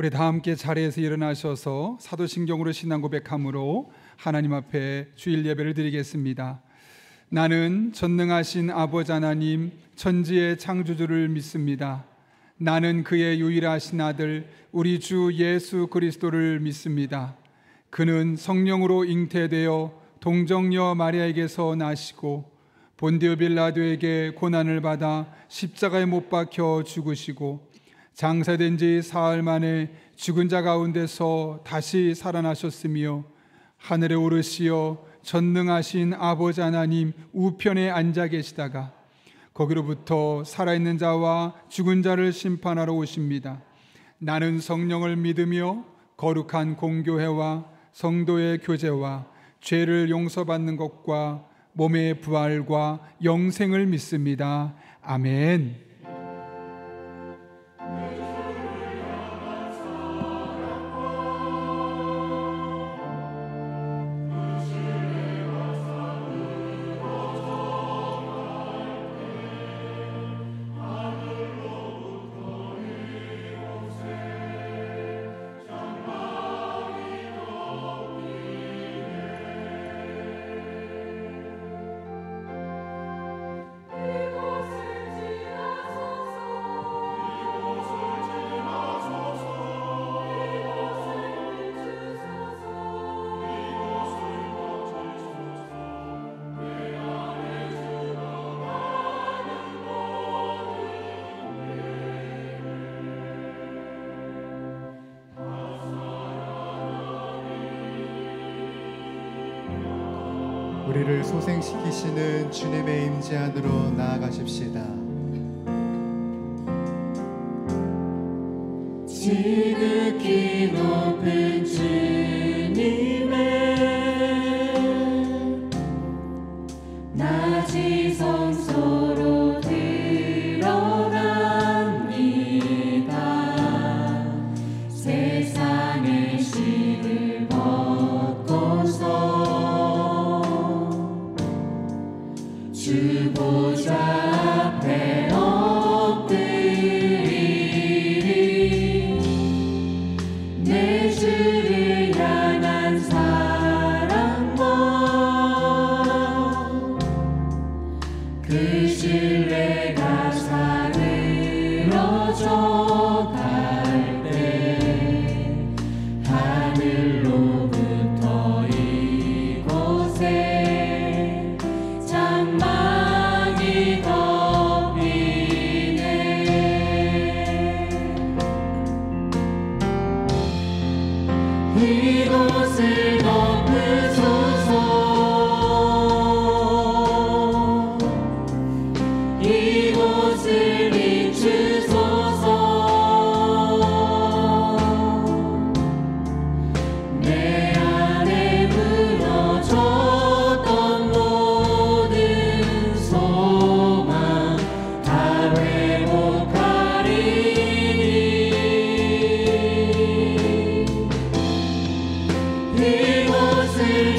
우리 다 함께 자리에서 일어나셔서 사도신경으로 신앙 고백함으로 하나님 앞에 주일 예배를 드리겠습니다. 나는 전능하신 아버지 하나님 천지의 창조주를 믿습니다. 나는 그의 유일하신 아들 우리 주 예수 그리스도를 믿습니다. 그는 성령으로 잉태되어 동정녀 마리아에게서 나시고 본디오 빌라도에게 고난을 받아 십자가에 못 박혀 죽으시고 장사된 지 사흘 만에 죽은 자 가운데서 다시 살아나셨으며 하늘에 오르시어 전능하신 아버지 하나님 우편에 앉아 계시다가 거기로부터 살아있는 자와 죽은 자를 심판하러 오십니다. 나는 성령을 믿으며 거룩한 공교회와 성도의 교제와 죄를 용서받는 것과 몸의 부활과 영생을 믿습니다. 아멘. 우리를 소생시키시는 주님의 임재 안으로 나아가십시다. 지극히 높은 주님의 낮이 성소로 드러납니다. 세상의 실을 벗고서 주 보좌 앞에 엎드리리. 내 주를 향한 사랑과 그 신뢰가 사그러져 갈 때 하늘로부터 이곳에 장막이 덮이네. 이곳을 덮으소서. 이곳을 비추소서. 내 안에 무너졌던 모든 소망 다 회복하리니. 이곳을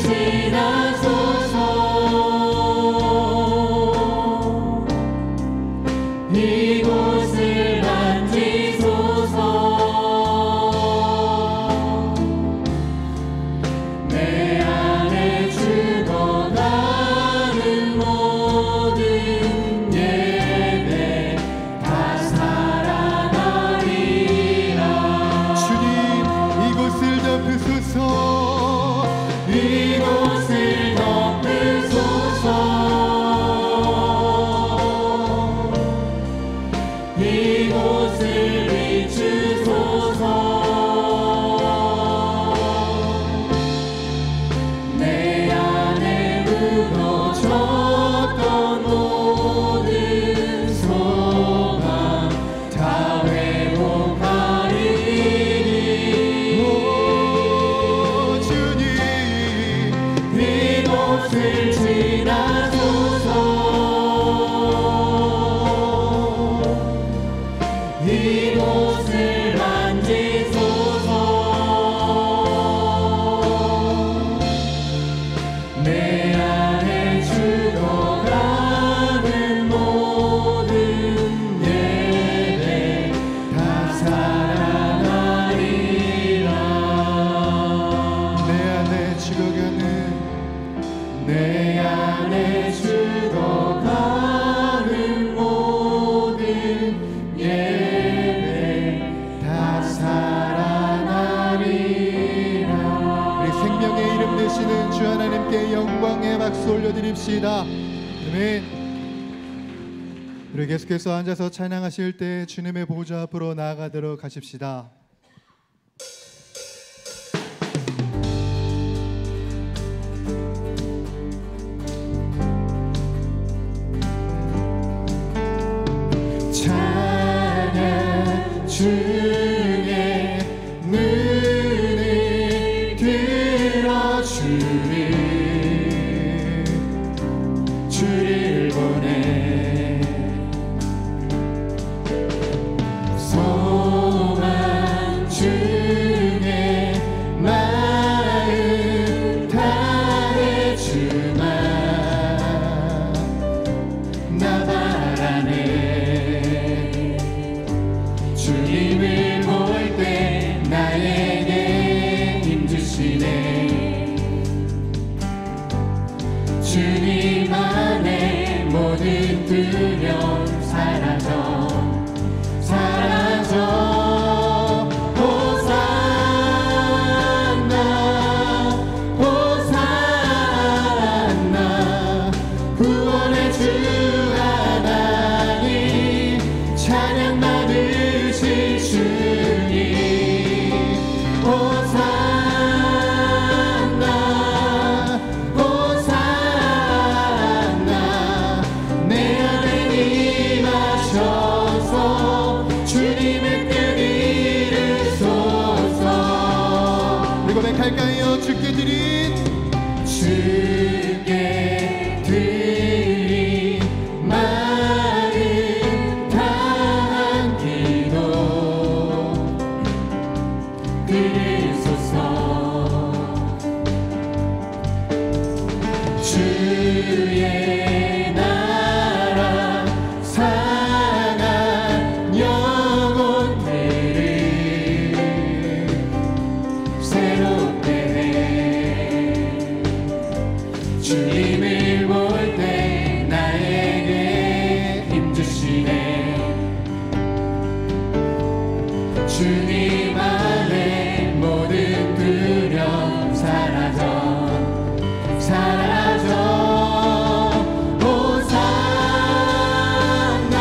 주 하나님께 영광의 박수 올려드립시다. 아멘. 우리 계속해서 앉아서 찬양하실 때 주님의 보좌 앞으로 나아가도록 하십시다. 찬양 주의 눈을 들어주리 주를 보내 소망 중에 마음 다해 주마 나 바라네 주님을 볼 때 나에게 힘주시네 주님 안에 모든 두려움 사라져 호산나 호산나 구원의 주 하나님 찬양 받으실 주님 호산나 호산나 내 안에 임하셔서 주님의 뜻 이루소서. 우리 고백할까요? 주께 드린 마음 다한 기도 들으소서. 주의 나라 상한 영혼들을 새롭게 해 주님을 볼 때 나에게 힘주시네 주님 안에 모든 두려움 사라져 호산나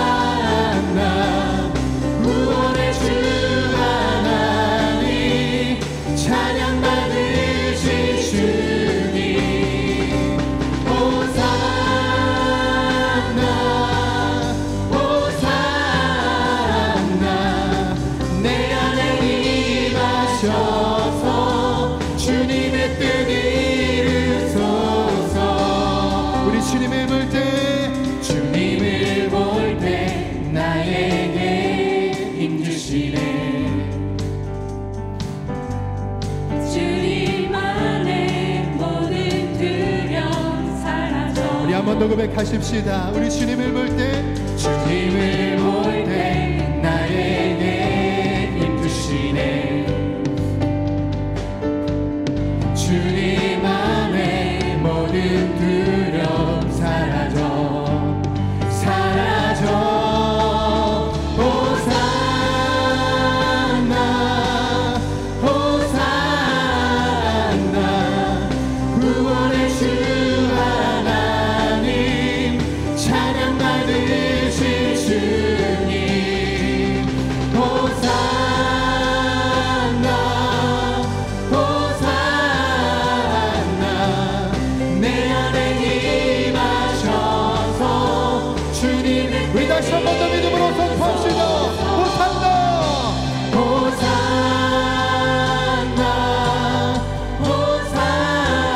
호산나 구원의 주 하나님 찬양 받으실 주님 호산나 호산나 내 안에 임하셔서 주님의 뜻 이루소서. 우리 주님을 볼 때 주님을 볼 때 나에게 힘주시네 주님 안에 모든 두려움 사라져. 우리 한 번 더 고백하십시다. 우리 주님을 볼 때 주님을 볼 때 나에게 힘주시네 주님 안에 모든 두려움 사라져 호산나 호산나 구원의 주 하나님 찬양 받으실 주님 호산나 호산나 내 안에 임하셔서 주님의 우리 다시 한 번 더 믿음으로 선포합시다. 호산나 호산나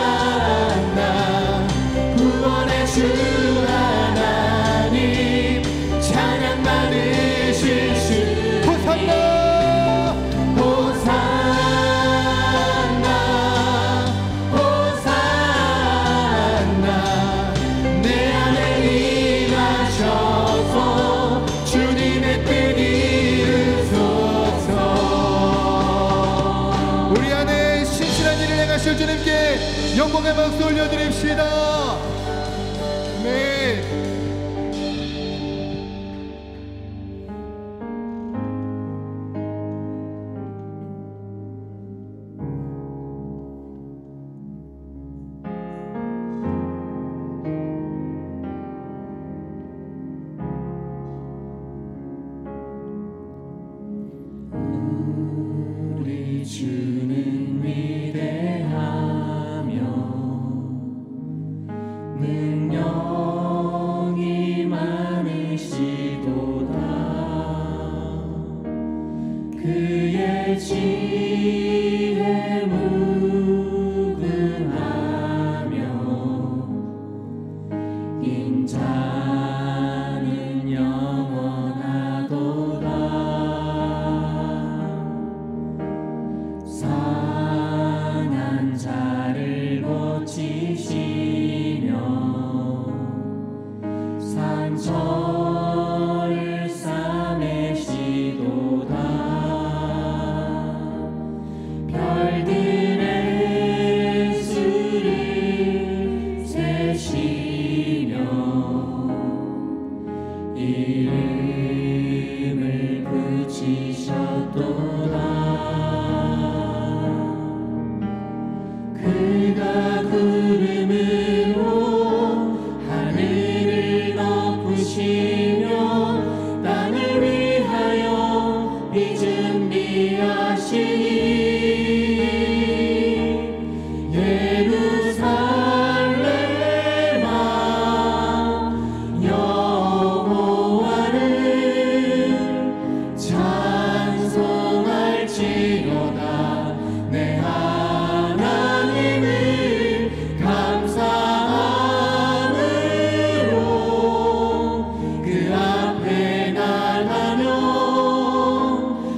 호산나 구원의 주 하나님 찬양 받으실 주 호산나 호산나 호산나 내 안에 임하셔서 주님의 뜻 이루소서. 우리 안에 신실한 일을 행하실 주님께 영광의 박수 올려드립시다. 네. 그의 지혜 무궁하며 인자는 영원하도다. 상한 자를 고치시며 상처를 싸매시도다. 별들의 수를 세시며 이름을 붙이셨도다. 그가 구름으로 하늘을 덮으시며 땅을 위하여 비 준비하시니 예루살렘아 여호와를 찬송할지로다. 내 하나님을 감사함으로 그 앞에 나가며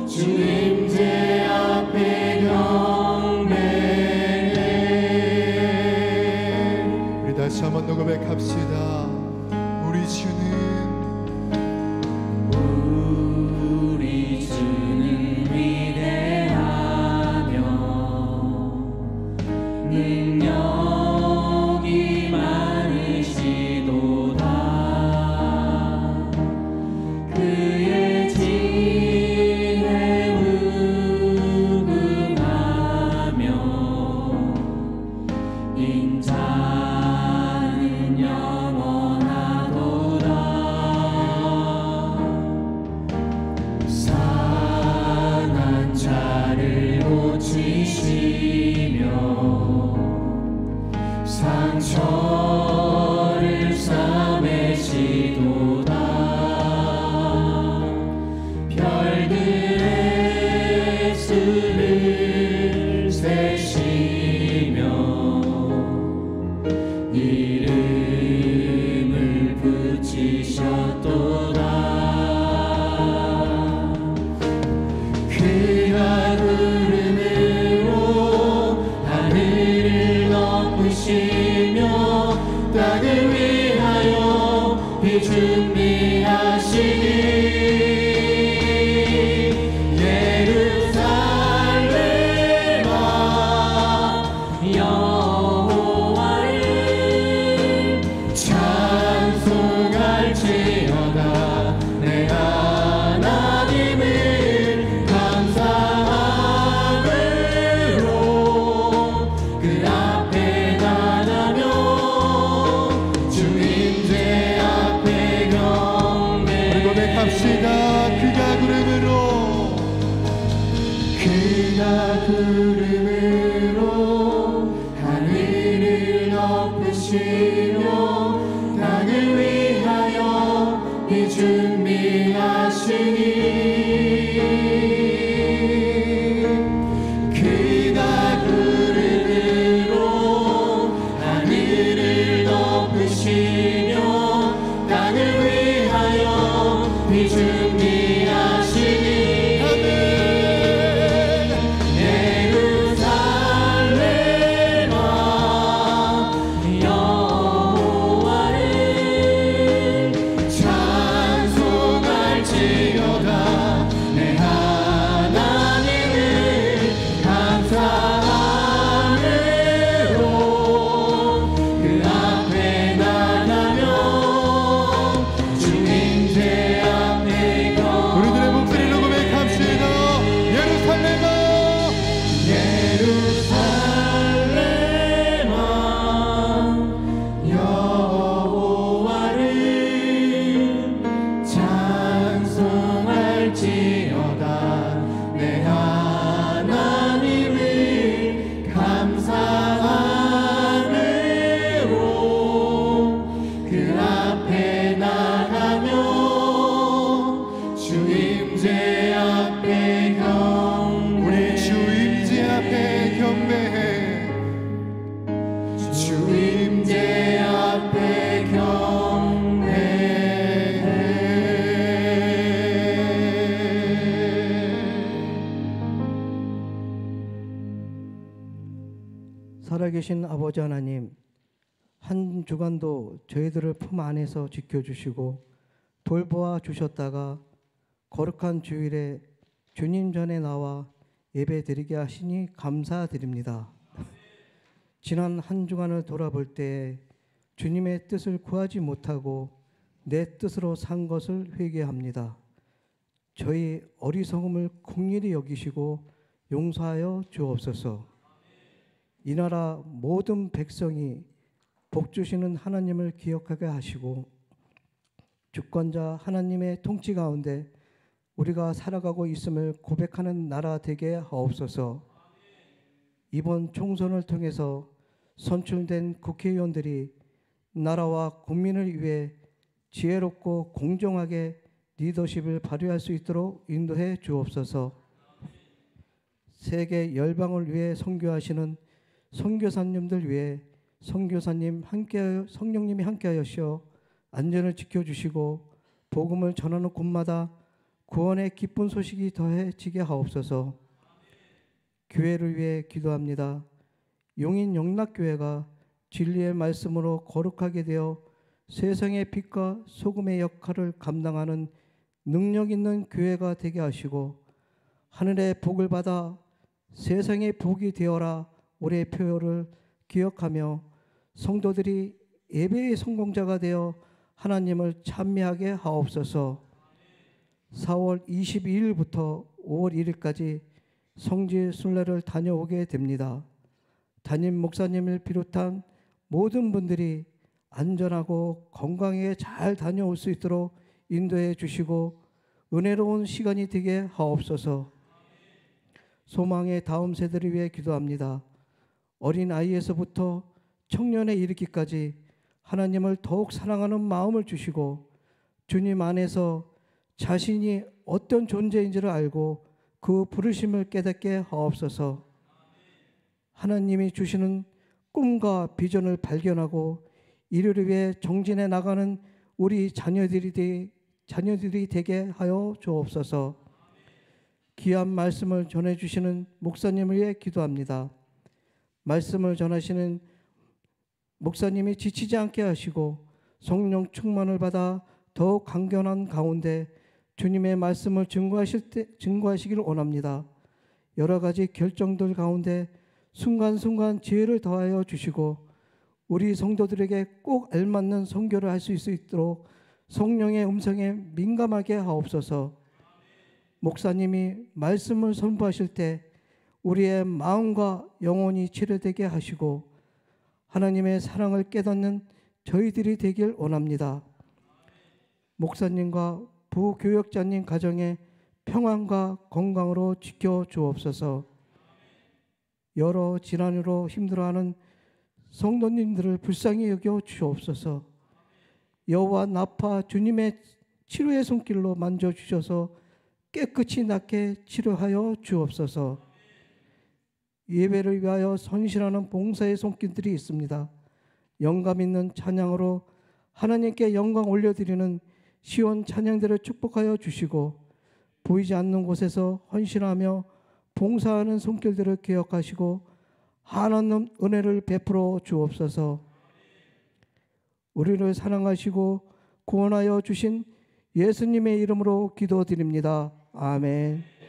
주 임재 앞에 경배해. 우리 다시 한번 고백합시다. 우리 주는 위대하며 능력이 많으시도다. 그의 지혜 무궁하며 인자는 영원하도다. 상한 자를 고치시며 상처를 싸매시도다. 별들의 수를 세시며 이름을 붙이셨도다. 그가 구름으로 하늘을 덮으시며 땅을 위하여 비 준비하시니 예루살렘아 여호와를 찬송할지어다. 내 하나님을 감사함으로 그 앞에 나가며 주 임재 앞에 경배해. 우리 고백합시다. 그가 구름으로 하늘을 덮으시며 땅을 위하여 비 준비하시니 그가 구름으로 하늘을 덮으시며 땅을 위하여 비 준비하시니 예루살렘아 여호와를 살아계신 아버지 하나님, 한 주간도 저희들을 품 안에서 지켜주시고 돌보아 주셨다가 거룩한 주일에 주님 전에 나와 예배 드리게 하시니 감사드립니다. 지난 한 주간을 돌아볼 때 주님의 뜻을 구하지 못하고 내 뜻으로 산 것을 회개합니다. 저희 어리석음을 긍휼히 여기시고 용서하여 주옵소서. 이 나라 모든 백성이 복 주시는 하나님을 기억하게 하시고 주권자 하나님의 통치 가운데 우리가 살아가고 있음을 고백하는 나라 되게 하옵소서. 이번 총선을 통해서 선출된 국회의원들이 나라와 국민을 위해 지혜롭고 공정하게 리더십을 발휘할 수 있도록 인도해 주옵소서. 세계 열방을 위해 선교하시는 선교사님들 위해 선교사님 함께하여 성령님이 함께하여 안전을 지켜주시고 복음을 전하는 곳마다 구원의 기쁜 소식이 더해지게 하옵소서. 교회를 위해 기도합니다. 용인 영락교회가 진리의 말씀으로 거룩하게 되어 세상의 빛과 소금의 역할을 감당하는 능력 있는 교회가 되게 하시고 하늘의 복을 받아 세상의 복이 되어라 올해의 표어를 기억하며 성도들이 예배의 성공자가 되어 하나님을 찬미하게 하옵소서. 4월 22일부터 5월 1일까지 성지 순례를 다녀오게 됩니다. 담임 목사님을 비롯한 모든 분들이 안전하고 건강하게 잘 다녀올 수 있도록 인도해 주시고 은혜로운 시간이 되게 하옵소서. 소망의 다음 세대를 위해 기도합니다. 어린아이에서부터 청년에 이르기까지 하나님을 더욱 사랑하는 마음을 주시고 주님 안에서 자신이 어떤 존재인지를 알고 그 부르심을 깨닫게 하옵소서. 하나님이 주시는 꿈과 비전을 발견하고 이를 위해 정진해 나가는 우리 자녀들이 되게 하여 주옵소서. 귀한 말씀을 전해주시는 목사님을 위해 기도합니다. 말씀을 전하시는 목사님이 지치지 않게 하시고 성령 충만을 받아 더욱 강건한 가운데 주님의 말씀을 증거하시기를 원합니다. 여러 가지 결정들 가운데 순간순간 지혜를 더하여 주시고 우리 성도들에게 꼭 알맞는 선교를 할 수 있도록 성령의 음성에 민감하게 하옵소서. 목사님이 말씀을 선포하실 때 우리의 마음과 영혼이 치료되게 하시고 하나님의 사랑을 깨닫는 저희들이 되길 원합니다. 목사님과 부교역자님 가정의 평안과 건강으로 지켜주옵소서. 여러 질환으로 힘들어하는 성도님들을 불쌍히 여겨 주옵소서. 여호와 나파 주님의 치료의 손길로 만져주셔서 깨끗이 낫게 치료하여 주옵소서. 예배를 위하여 헌신하는 봉사의 손길들이 있습니다. 영감 있는 찬양으로 하나님께 영광 올려드리는 시온 찬양들을 축복하여 주시고 보이지 않는 곳에서 헌신하며 봉사하는 손길들을 기억하시고 한없는 은혜를 베풀어 주옵소서. 우리를 사랑하시고 구원하여 주신 예수님의 이름으로 기도드립니다. 아멘.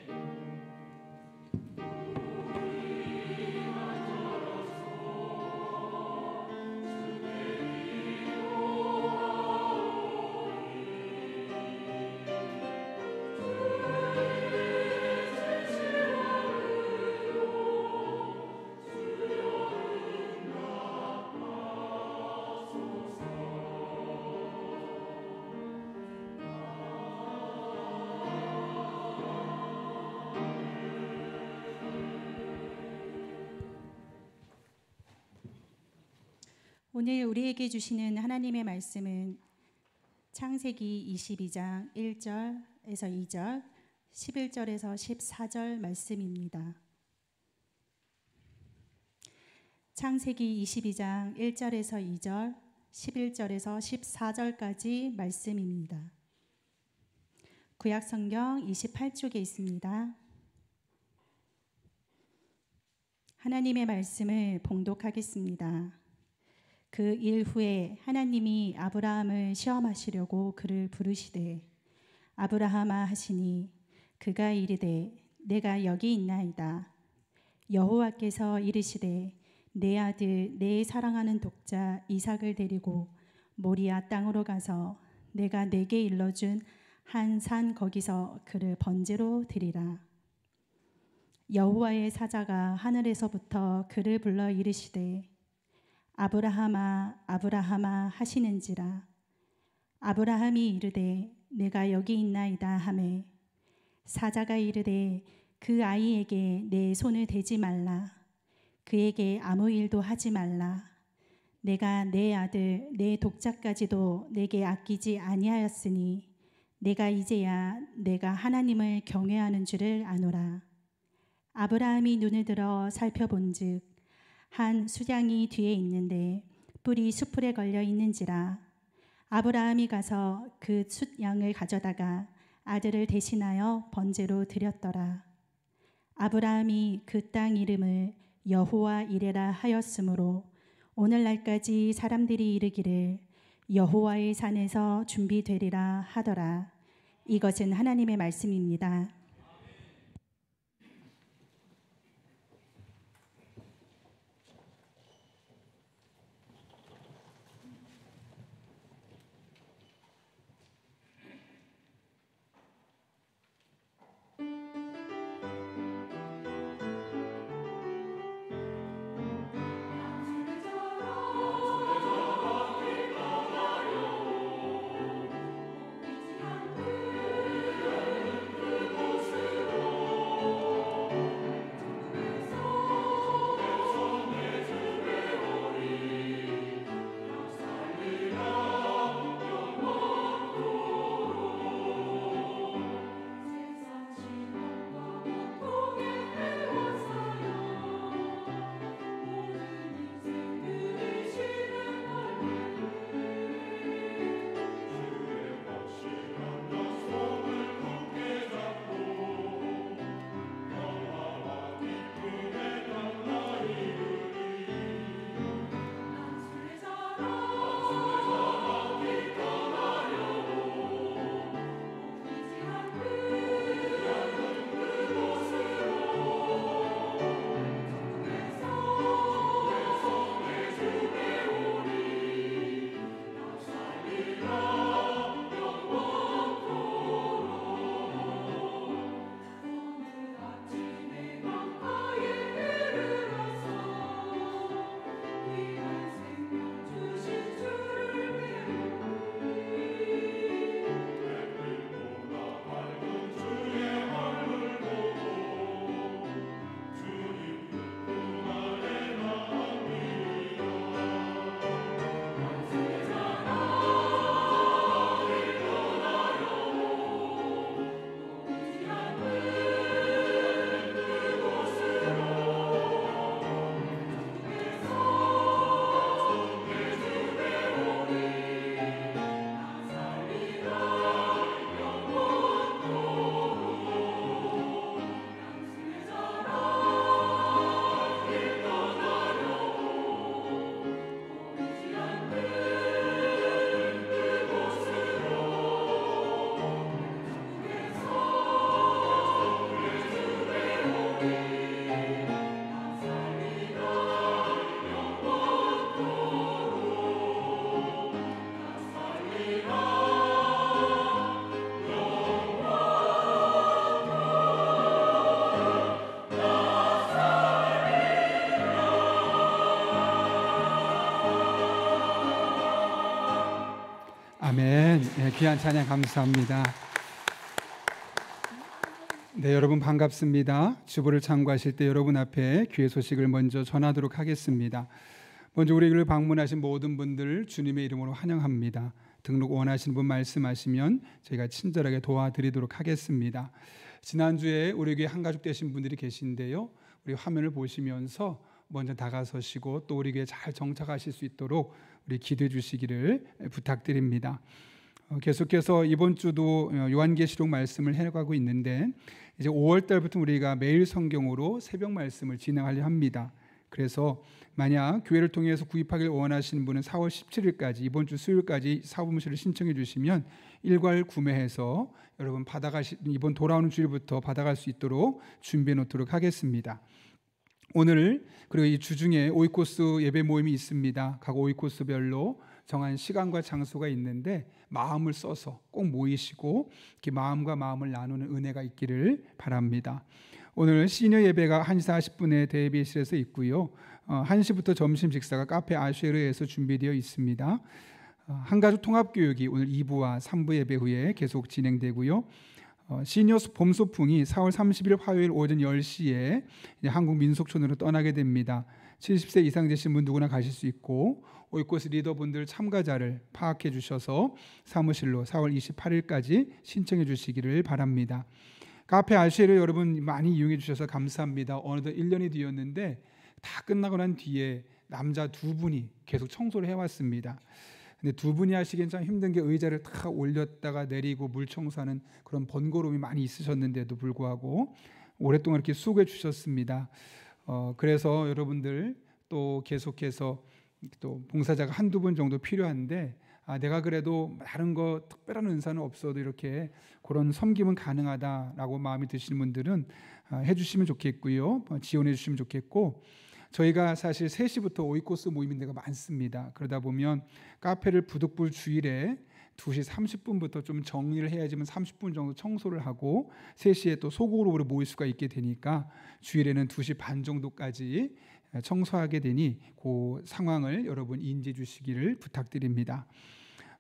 오늘 우리에게 주시는 하나님의 말씀은 창세기 22장 1절에서 2절, 11절에서 14절 말씀입니다. 창세기 22장 1절에서 2절, 11절에서 14절까지 말씀입니다. 구약성경 28쪽에 있습니다. 하나님의 말씀을 봉독하겠습니다. 그 일 후에 하나님이 아브라함을 시험하시려고 그를 부르시되 아브라함아 하시니 그가 이르되 내가 여기 있나이다. 여호와께서 이르시되 내 아들 내 사랑하는 독자 이삭을 데리고 모리아 땅으로 가서 내가 내게 일러준 한 산 거기서 그를 번제로 드리라. 여호와의 사자가 하늘에서부터 그를 불러 이르시되 아브라함아 아브라함아 하시는지라. 아브라함이 이르되 내가 여기 있나이다 하매 사자가 이르되 그 아이에게 내 손을 대지 말라. 그에게 아무 일도 하지 말라. 내가 내 아들 내 독자까지도 내게 아끼지 아니하였으니 내가 이제야 내가 하나님을 경외하는 줄을 아노라. 아브라함이 눈을 들어 살펴본즉 한 수량이 뒤에 있는데 뿔이 수풀에 걸려 있는지라. 아브라함이 가서 그 숫양을 가져다가 아들을 대신하여 번제로 드렸더라. 아브라함이 그 땅 이름을 여호와 이레라 하였으므로 오늘날까지 사람들이 이르기를 여호와의 산에서 준비되리라 하더라. 이것은 하나님의 말씀입니다. 아멘. 네, 귀한 찬양 감사합니다. 네, 여러분 반갑습니다. 주보를 참고하실 때 여러분 앞에 귀의 소식을 먼저 전하도록 하겠습니다. 먼저 우리 교회를 방문하신 모든 분들 주님의 이름으로 환영합니다. 등록 원하시는 분 말씀하시면 저희가 친절하게 도와드리도록 하겠습니다. 지난주에 우리 교회 한가족 되신 분들이 계신데요. 우리 화면을 보시면서 먼저 다가서시고 또 우리 교회에 잘 정착하실 수 있도록 우리 기도해 주시기를 부탁드립니다. 계속해서 이번 주도 요한계시록 말씀을 해가고 있는데 이제 5월 달부터 우리가 매일 성경으로 새벽 말씀을 진행하려 합니다. 그래서 만약 교회를 통해서 구입하길 원하시는 분은 4월 17일까지 이번 주 수요일까지 사무실을 신청해 주시면 일괄 구매해서 여러분 이번 돌아오는 주일부터 받아갈 수 있도록 준비해 놓도록 하겠습니다. 오늘 그리고 이 주중에 오이코스 예배 모임이 있습니다. 각 오이코스별로 정한 시간과 장소가 있는데 마음을 써서 꼭 모이시고 이렇게 마음과 마음을 나누는 은혜가 있기를 바랍니다. 오늘 시니어 예배가 1시 40분에 대비실에서 있고요. 1시부터 점심 식사가 카페 아쉐르에서 준비되어 있습니다. 한가족 통합교육이 오늘 2부와 3부 예배 후에 계속 진행되고요. 시니어 봄 소풍이 4월 30일 화요일 오전 10시에 한국 민속촌으로 떠나게 됩니다. 70세 이상 되신 분 누구나 가실 수 있고 오이코스 리더분들 참가자를 파악해 주셔서 사무실로 4월 28일까지 신청해 주시기를 바랍니다. 카페 아쉐르 여러분 많이 이용해 주셔서 감사합니다. 어느덧 1년이 되었는데 다 끝나고 난 뒤에 남자 2분이 계속 청소를 해왔습니다. 근데 2분이 하시기엔 참 힘든 게 의자를 탁 올렸다가 내리고 물 청소하는 그런 번거로움이 많이 있으셨는데도 불구하고 오랫동안 이렇게 수고해 주셨습니다. 그래서 여러분들 또 계속해서 또 봉사자가 1-2분 정도 필요한데 내가 그래도 다른 거 특별한 은사는 없어도 이렇게 그런 섬김은 가능하다라고 마음이 드시는 분들은 해주시면 좋겠고요. 지원해 주시면 좋겠고 저희가 사실 3시부터 오이코스 모임인 데가 많습니다. 그러다 보면 카페를 부득불 주일에 2시 30분부터 좀 정리를 해야지만 30분 정도 청소를 하고 3시에 또 소그룹으로 모일 수가 있게 되니까 주일에는 2시 반 정도까지 청소하게 되니 그 상황을 여러분 인지해 주시기를 부탁드립니다.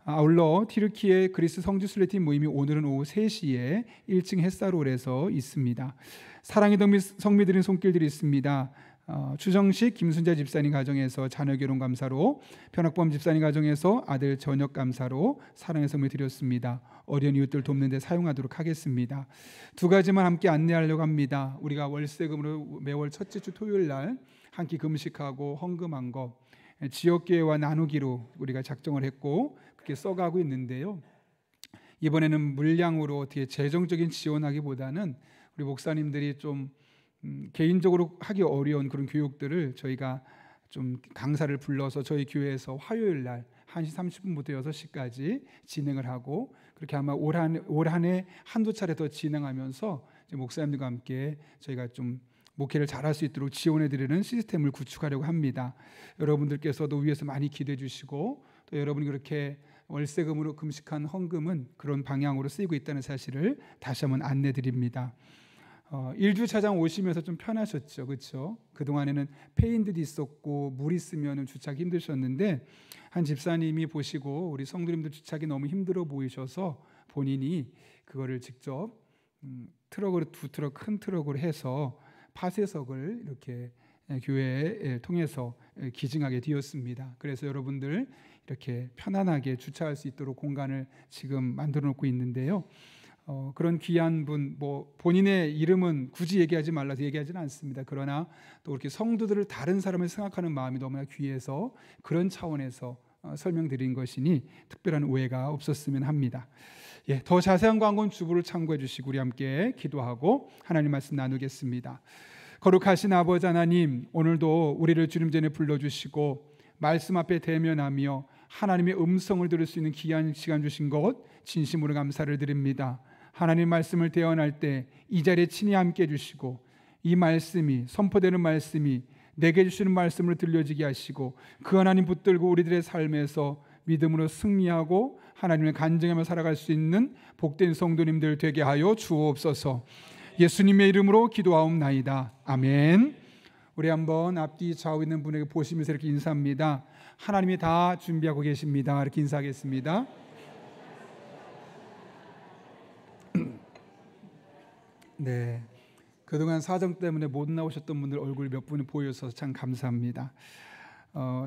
아울러 티르키의 그리스 성지순례팀 모임이 오늘은 오후 3시에 1층 햇사롤에서 있습니다. 사랑의 성미드린 손길들이 있습니다. 추정식 김순자 집사님 가정에서 자녀 결혼 감사로, 변학범 집사님 가정에서 아들 전역 감사로 사랑의 성미 드렸습니다. 어려운 이웃들 돕는 데 사용하도록 하겠습니다. 2가지만 함께 안내하려고 합니다. 우리가 월세금으로 매월 첫째 주 토요일 날 한 끼 금식하고 헌금한 거 지역교회와 나누기로 우리가 작정을 했고 그렇게 써가고 있는데요. 이번에는 물량으로 어떻게 재정적인 지원하기보다는 우리 목사님들이 좀 개인적으로 하기 어려운 그런 교육들을 저희가 좀 강사를 불러서 저희 교회에서 화요일 날 1시 30분부터 6시까지 진행을 하고 그렇게 아마 올 한 해 한두 차례 더 진행하면서 목사님들과 함께 저희가 좀 목회를 잘할 수 있도록 지원해드리는 시스템을 구축하려고 합니다. 여러분들께서도 위에서 많이 기대해 주시고 또 여러분이 그렇게 월세금으로 금식한 헌금은 그런 방향으로 쓰이고 있다는 사실을 다시 한번 안내드립니다. 일주 차장 오시면서 좀 편하셨죠, 그렇죠? 그 동안에는 폐인들이 있었고 물 있으면 주차하기 힘드셨는데 한 집사님이 보시고 우리 성도님들 주차하기 너무 힘들어 보이셔서 본인이 그거를 직접 트럭으로 2트럭 큰 트럭으로 해서 파쇄석을 이렇게 교회에 통해서 기증하게 되었습니다. 그래서 여러분들 이렇게 편안하게 주차할 수 있도록 공간을 지금 만들어 놓고 있는데요. 그런 귀한 분, 본인의 이름은 굳이 얘기하지 말라서 얘기하지는 않습니다. 그러나 또 이렇게 성도들을 다른 사람을 생각하는 마음이 너무나 귀해서 그런 차원에서 설명드린 것이니 특별한 오해가 없었으면 합니다. 더 자세한 광고는 주보를 참고해 주시고 우리 함께 기도하고 하나님 말씀 나누겠습니다. 거룩하신 아버지 하나님, 오늘도 우리를 주님 전에 불러주시고 말씀 앞에 대면하며 하나님의 음성을 들을 수 있는 귀한 시간 주신 것 진심으로 감사를 드립니다. 하나님 말씀을 대언할 때 이 자리에 친히 함께 해주시고 이 말씀이 선포되는 말씀이 내게 주시는 말씀으로 들려지게 하시고 그 하나님 붙들고 우리들의 삶에서 믿음으로 승리하고 하나님을 간증하며 살아갈 수 있는 복된 성도님들 되게 하여 주옵소서. 예수님의 이름으로 기도하옵나이다. 아멘. 우리 한번 앞뒤 좌우 있는 분에게 보시면서 이렇게 인사합니다. 하나님이 다 준비하고 계십니다. 이렇게 인사하겠습니다. 네, 그동안 사정 때문에 못 나오셨던 분들 얼굴 몇 분이 보여서 참 감사합니다.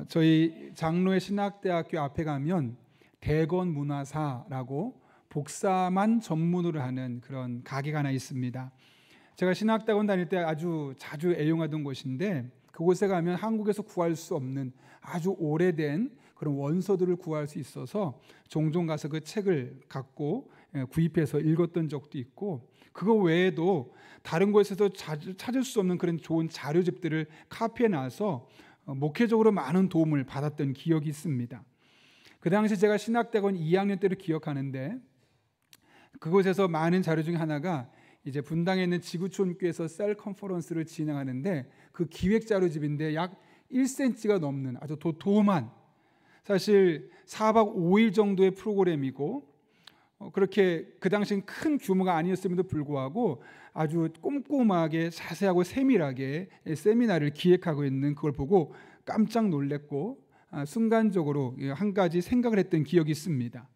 저희 장로의 신학대학교 앞에 가면 대건문화사라고 복사만 전문으로 하는 그런 가게가 하나 있습니다. 제가 신학대학원 다닐 때 아주 자주 애용하던 곳인데 그곳에 가면 한국에서 구할 수 없는 아주 오래된 그런 원서들을 구할 수 있어서 종종 가서 그 책을 갖고 구입해서 읽었던 적도 있고, 그거 외에도 다른 곳에서 찾을 수 없는 그런 좋은 자료집들을 카피해 놔서 목회적으로 많은 도움을 받았던 기억이 있습니다. 그 당시 제가 신학대학원 2학년 때를 기억하는데, 그곳에서 많은 자료 중에 하나가 이제 분당에 있는 지구촌교회에서 셀 컨퍼런스를 진행하는데 그 기획 자료집인데 약 1cm가 넘는 아주 도톰한, 사실 4박 5일 정도의 프로그램이고, 그렇게 그 당시엔 큰 규모가 아니었음에도 불구하고 아주 꼼꼼하게 자세하고 세밀하게 세미나를 기획하고 있는 그걸 보고 깜짝 놀랐고, 순간적으로 한 가지 생각을 했던 기억이 있습니다.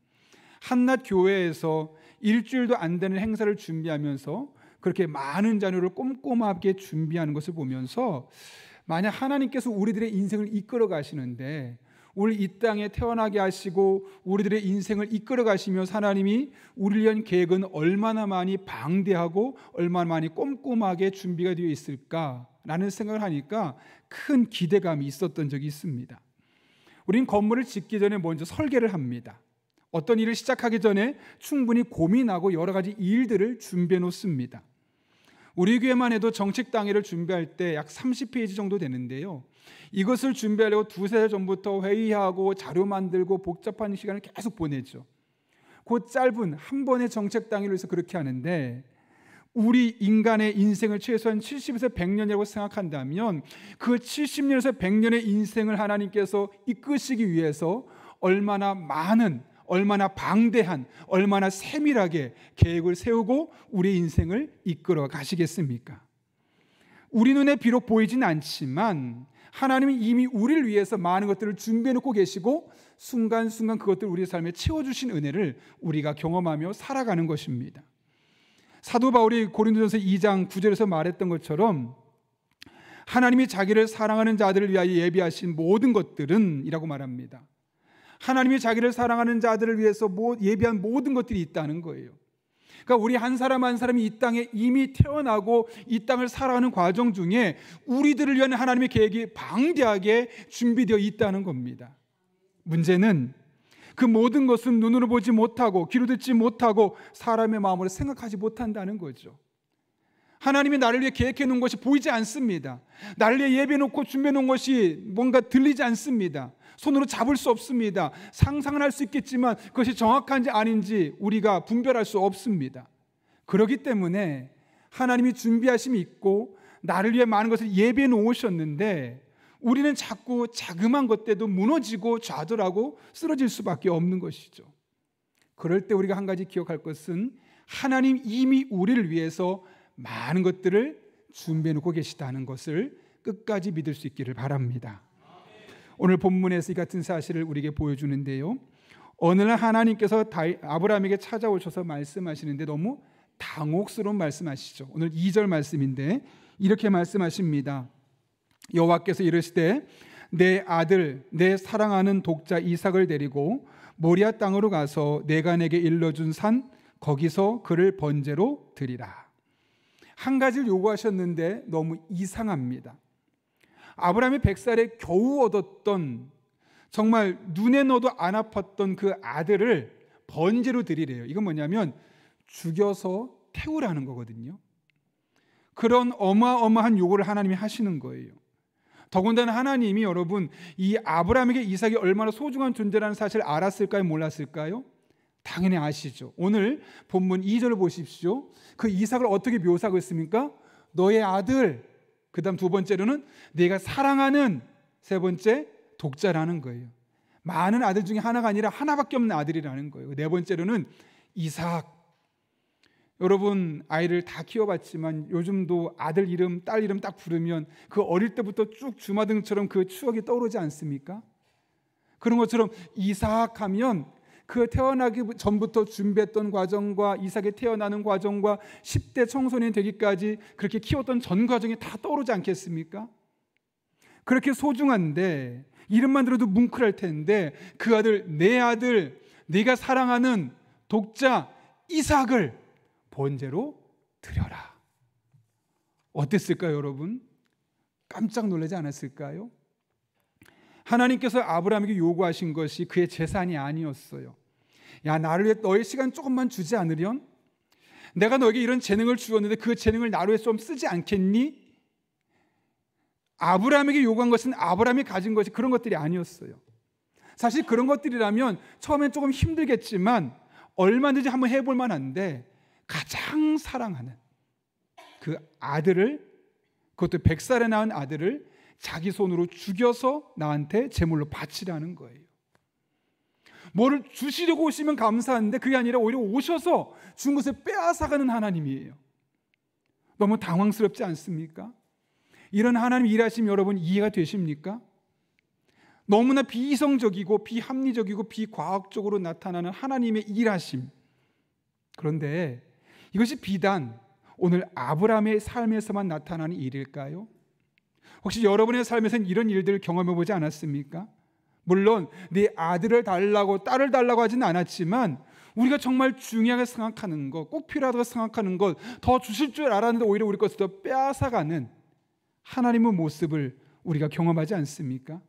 한낱 교회에서 일주일도 안 되는 행사를 준비하면서 그렇게 많은 자료를 꼼꼼하게 준비하는 것을 보면서, 만약 하나님께서 우리들의 인생을 이끌어 가시는데, 우리 이 땅에 태어나게 하시고 우리들의 인생을 이끌어 가시면서 하나님이 우리를 위한 계획은 얼마나 많이 방대하고 얼마나 많이 꼼꼼하게 준비가 되어 있을까라는 생각을 하니까 큰 기대감이 있었던 적이 있습니다. 우린 건물을 짓기 전에 먼저 설계를 합니다. 어떤 일을 시작하기 전에 충분히 고민하고 여러 가지 일들을 준비해 놓습니다. 우리 교회만 해도 정책 당회를 준비할 때 약 30페이지 정도 되는데요, 이것을 준비하려고 두세 달 전부터 회의하고 자료 만들고 복잡한 시간을 계속 보내죠. 그 짧은 한 번의 정책 당회를 위해서 그렇게 하는데, 우리 인간의 인생을 최소한 70에서 100년이라고 생각한다면 그 70년에서 100년의 인생을 하나님께서 이끄시기 위해서 얼마나 많은, 얼마나 방대한, 얼마나 세밀하게 계획을 세우고 우리 인생을 이끌어 가시겠습니까? 우리 눈에 비록 보이진 않지만 하나님이 이미 우리를 위해서 많은 것들을 준비해 놓고 계시고, 순간순간 그것들을 우리의 삶에 채워주신 은혜를 우리가 경험하며 살아가는 것입니다. 사도 바울이 고린도전서 2장 9절에서 말했던 것처럼 하나님이 자기를 사랑하는 자들을 위하여 예비하신 모든 것들은 이라고 말합니다. 하나님이 자기를 사랑하는 자들을 위해서 예비한 모든 것들이 있다는 거예요. 그러니까 우리 한 사람 한 사람이 이 땅에 이미 태어나고 이 땅을 살아가는 과정 중에 우리들을 위한 하나님의 계획이 방대하게 준비되어 있다는 겁니다. 문제는 그 모든 것은 눈으로 보지 못하고 귀로 듣지 못하고 사람의 마음으로 생각하지 못한다는 거죠. 하나님이 나를 위해 계획해 놓은 것이 보이지 않습니다. 나를 위해 예비해 놓고 준비해 놓은 것이 뭔가 들리지 않습니다. 손으로 잡을 수 없습니다. 상상은 할 수 있겠지만 그것이 정확한지 아닌지 우리가 분별할 수 없습니다. 그렇기 때문에 하나님이 준비하심이 있고 나를 위해 많은 것을 예비해 놓으셨는데, 우리는 자꾸 자그마한 것 때도 무너지고 좌절하고 쓰러질 수밖에 없는 것이죠. 그럴 때 우리가 한 가지 기억할 것은 하나님 이미 우리를 위해서 많은 것들을 준비해 놓고 계시다는 것을 끝까지 믿을 수 있기를 바랍니다. 오늘 본문에서 이 같은 사실을 우리에게 보여주는데요, 어느 날 하나님께서 아브라함에게 찾아오셔서 말씀하시는데 너무 당혹스러운 말씀하시죠. 오늘 2절 말씀인데 이렇게 말씀하십니다. 여호와께서 이르시되 내 아들 내 사랑하는 독자 이삭을 데리고 모리아 땅으로 가서 내가 내게 일러준 산 거기서 그를 번제로 드리라. 한 가지를 요구하셨는데 너무 이상합니다. 아브라함이 100살에 겨우 얻었던, 정말 눈에 넣어도 안 아팠던 그 아들을 번제로 드리래요. 이건 뭐냐면 죽여서 태우라는 거거든요. 그런 어마어마한 요구를 하나님이 하시는 거예요. 더군다나 하나님이 여러분 이 아브라함에게 이삭이 얼마나 소중한 존재라는 사실을 알았을까요? 몰랐을까요? 당연히 아시죠. 오늘 본문 2절을 보십시오. 그 이삭을 어떻게 묘사하고 있습니까? 너의 아들, 그 다음 두 번째로는 내가 사랑하는, 세 번째 독자라는 거예요. 많은 아들 중에 하나가 아니라 하나밖에 없는 아들이라는 거예요. 네 번째로는 이삭. 여러분 아이를 다 키워봤지만 요즘도 아들 이름, 딸 이름 딱 부르면 그 어릴 때부터 쭉 주마등처럼 그 추억이 떠오르지 않습니까? 그런 것처럼 이삭 하면 그 태어나기 전부터 준비했던 과정과 이삭이 태어나는 과정과 10대 청소년 되기까지 그렇게 키웠던 전 과정이 다 떠오르지 않겠습니까? 그렇게 소중한데, 이름만 들어도 뭉클할 텐데 그 아들, 내가 사랑하는 독자 이삭을 번제로 드려라. 어땠을까요, 여러분? 깜짝 놀라지 않았을까요? 하나님께서 아브라함에게 요구하신 것이 그의 재산이 아니었어요. 야, 나를 위해 너의 시간 조금만 주지 않으련? 내가 너에게 이런 재능을 주었는데 그 재능을 나를 위해 좀 쓰지 않겠니? 아브라함에게 요구한 것은 아브라함이 가진 것이 그런 것들이 아니었어요. 사실 그런 것들이라면 처음엔 조금 힘들겠지만 얼마든지 한번 해볼 만한데, 가장 사랑하는 그 아들을, 그것도 100살에 낳은 아들을 자기 손으로 죽여서 나한테 제물로 바치라는 거예요. 뭐를 주시려고 오시면 감사한데 그게 아니라 오히려 오셔서 준 것을 빼앗아가는 하나님이에요. 너무 당황스럽지 않습니까? 이런 하나님 일하심 여러분 이해가 되십니까? 너무나 비이성적이고 비합리적이고 비과학적으로 나타나는 하나님의 일하심. 그런데 이것이 비단 오늘 아브라함의 삶에서만 나타나는 일일까요? 혹시 여러분의 삶에서는 이런 일들을 경험해 보지 않았습니까? 물론 네 아들을 달라고 딸을 달라고 하진 않았지만 우리가 정말 중요하게 생각하는 것, 꼭 필요하다고 생각하는 것, 더 주실 줄 알았는데 오히려 우리 것을 더 빼앗아가는 하나님의 모습을 우리가 경험하지 않습니까?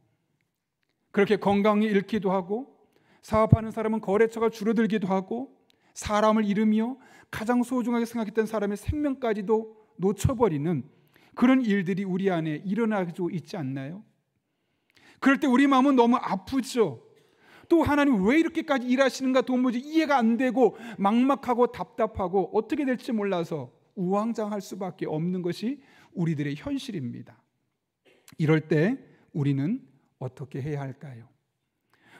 그렇게 건강이 잃기도 하고, 사업하는 사람은 거래처가 줄어들기도 하고, 사람을 잃으며 가장 소중하게 생각했던 사람의 생명까지도 놓쳐버리는 그런 일들이 우리 안에 일어나고 있지 않나요? 그럴 때 우리 마음은 너무 아프죠. 또 하나님 왜 이렇게까지 일하시는가 도무지 이해가 안 되고 막막하고 답답하고 어떻게 될지 몰라서 우왕좌왕할 수밖에 없는 것이 우리들의 현실입니다. 이럴 때 우리는 어떻게 해야 할까요?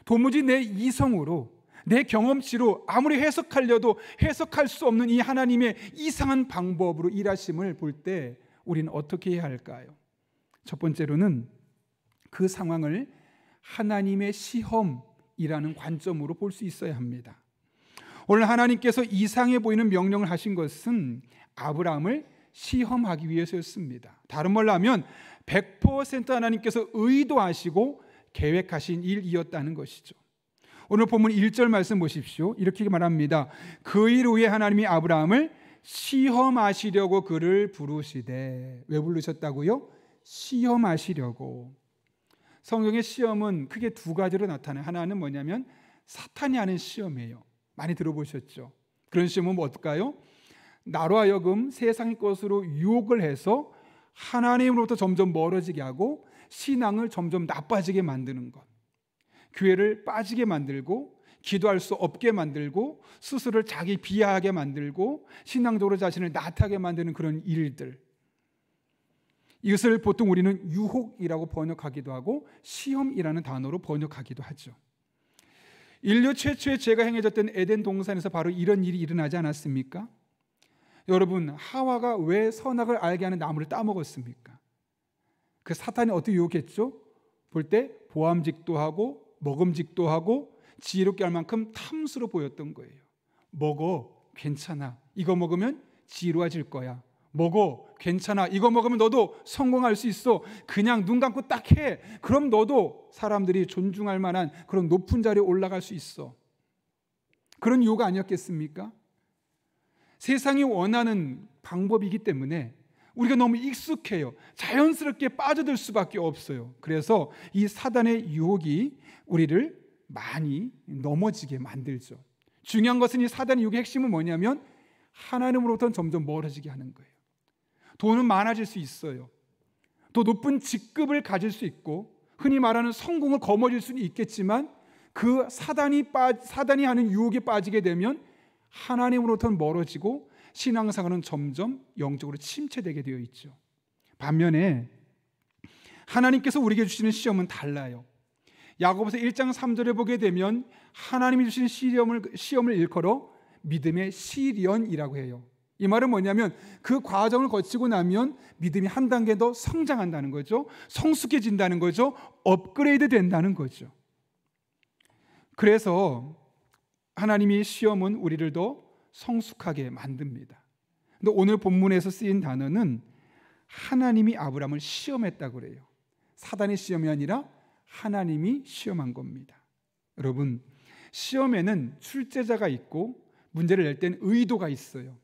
도무지 내 이성으로, 내 경험치로 아무리 해석하려도 해석할 수 없는 이 하나님의 이상한 방법으로 일하심을 볼 때 우리는 어떻게 해야 할까요? 첫 번째로는 그 상황을 하나님의 시험이라는 관점으로 볼 수 있어야 합니다. 오늘 하나님께서 이상해 보이는 명령을 하신 것은 아브라함을 시험하기 위해서였습니다. 다른 말로 하면 100% 하나님께서 의도하시고 계획하신 일이었다는 것이죠. 오늘 본문 1절 말씀 보십시오. 이렇게 말합니다. 그 일 후에 하나님이 아브라함을 시험하시려고 그를 부르시되. 왜 부르셨다고요? 시험하시려고. 성경의 시험은 크게 두 가지로 나타나요. 하나는 뭐냐면 사탄이 하는 시험이에요. 많이 들어보셨죠? 그런 시험은 뭘까요? 나로 하여금 세상의 것으로 유혹을 해서 하나님으로부터 점점 멀어지게 하고 신앙을 점점 나빠지게 만드는 것, 교회를 빠지게 만들고 기도할 수 없게 만들고 스스로를 자기 비하하게 만들고 신앙적으로 자신을 나태하게 만드는 그런 일들, 이것을 보통 우리는 유혹이라고 번역하기도 하고 시험이라는 단어로 번역하기도 하죠. 인류 최초의 죄가 행해졌던 에덴 동산에서 바로 이런 일이 일어나지 않았습니까? 여러분, 하와가 왜 선악을 알게 하는 나무를 따먹었습니까? 그 사탄이 어떻게 유혹했죠? 볼 때 보암직도 하고 먹음직도 하고 지혜롭게 할 만큼 탐스러워 보였던 거예요. 먹어, 괜찮아, 이거 먹으면 지혜로워질 거야. 먹어, 괜찮아, 이거 먹으면 너도 성공할 수 있어. 그냥 눈 감고 딱 해. 그럼 너도 사람들이 존중할 만한 그런 높은 자리에 올라갈 수 있어. 그런 유혹 아니었겠습니까? 세상이 원하는 방법이기 때문에 우리가 너무 익숙해요. 자연스럽게 빠져들 수밖에 없어요. 그래서 이 사단의 유혹이 우리를 많이 넘어지게 만들죠. 중요한 것은 이 사단의 유혹의 핵심은 뭐냐면 하나님으로부터는 점점 멀어지게 하는 거예요. 돈은 많아질 수 있어요. 더 높은 직급을 가질 수 있고 흔히 말하는 성공을 거머쥘 수는 있겠지만 그 사단이 하는 유혹에 빠지게 되면 하나님으로부터는 멀어지고 신앙생활은 점점 영적으로 침체되게 되어 있죠. 반면에 하나님께서 우리에게 주시는 시험은 달라요. 야고보서 1장 3절에 보게 되면 하나님이 주신 시험을 일컬어 믿음의 시련이라고 해요. 이 말은 뭐냐면 그 과정을 거치고 나면 믿음이 한 단계 더 성장한다는 거죠. 성숙해진다는 거죠. 업그레이드 된다는 거죠. 그래서 하나님의 시험은 우리를 더 성숙하게 만듭니다. 근데 오늘 본문에서 쓰인 단어는 하나님이 아브라함을 시험했다고 그래요. 사단의 시험이 아니라 하나님이 시험한 겁니다. 여러분, 시험에는 출제자가 있고 문제를 낼 땐 의도가 있어요.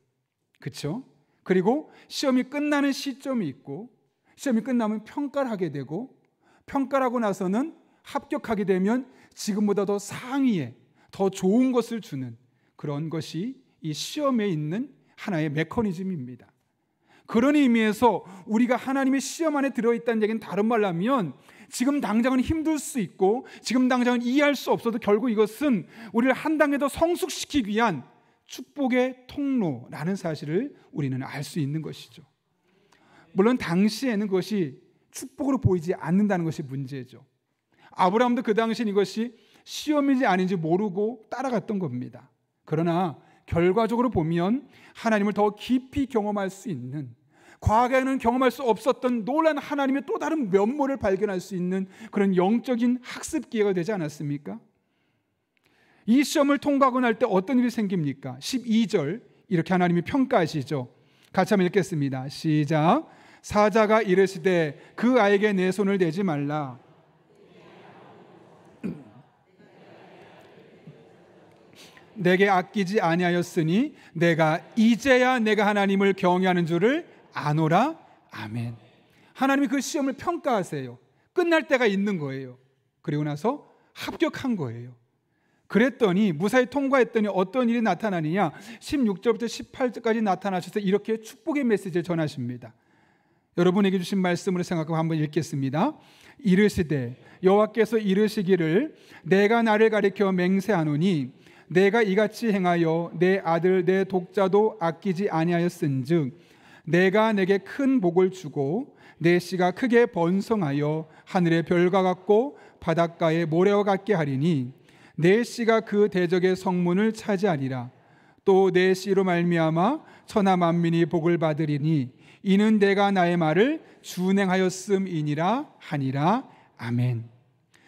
그렇죠? 그리고 시험이 끝나는 시점이 있고 시험이 끝나면 평가를 하게 되고 평가를 하고 나서는 합격하게 되면 지금보다 더 상위에 더 좋은 것을 주는 그런 것이 이 시험에 있는 하나의 메커니즘입니다. 그런 의미에서 우리가 하나님의 시험 안에 들어있다는 얘기는 다른 말로 하면 지금 당장은 힘들 수 있고 지금 당장은 이해할 수 없어도 결국 이것은 우리를 한 단계 더 성숙시키기 위한 축복의 통로라는 사실을 우리는 알 수 있는 것이죠. 물론 당시에는 그것이 축복으로 보이지 않는다는 것이 문제죠. 아브라함도 그 당시엔 이것이 시험인지 아닌지 모르고 따라갔던 겁니다. 그러나 결과적으로 보면 하나님을 더 깊이 경험할 수 있는, 과거에는 경험할 수 없었던 놀라운 하나님의 또 다른 면모를 발견할 수 있는 그런 영적인 학습 기회가 되지 않았습니까? 이 시험을 통과하고 날 때 어떤 일이 생깁니까? 12절 이렇게 하나님이 평가하시죠. 같이 한번 읽겠습니다. 시작. 사자가 이르시되 그 아이에게 내 손을 대지 말라. 내게 아끼지 아니하였으니 내가 이제야 내가 하나님을 경외하는 줄을 아노라. 아멘. 하나님이 그 시험을 평가하세요. 끝날 때가 있는 거예요. 그리고 나서 합격한 거예요. 그랬더니 무사히 통과했더니 어떤 일이 나타나느냐, 16절부터 18절까지 나타나셔서 이렇게 축복의 메시지를 전하십니다. 여러분에게 주신 말씀으로 생각하고 한번 읽겠습니다. 이르시되 여호와께서 이르시기를 내가 나를 가리켜 맹세하노니 내가 이같이 행하여 내 아들 내 독자도 아끼지 아니하였은즉 내가 내게 큰 복을 주고 내 씨가 크게 번성하여 하늘의 별과 같고 바닷가의 모래와 같게 하리니 내 씨가 그 대적의 성문을 차지하리라. 또 내 씨로 말미암아 천하 만민이 복을 받으리니 이는 내가 나의 말을 준행하였음이니라 하니라. 아멘.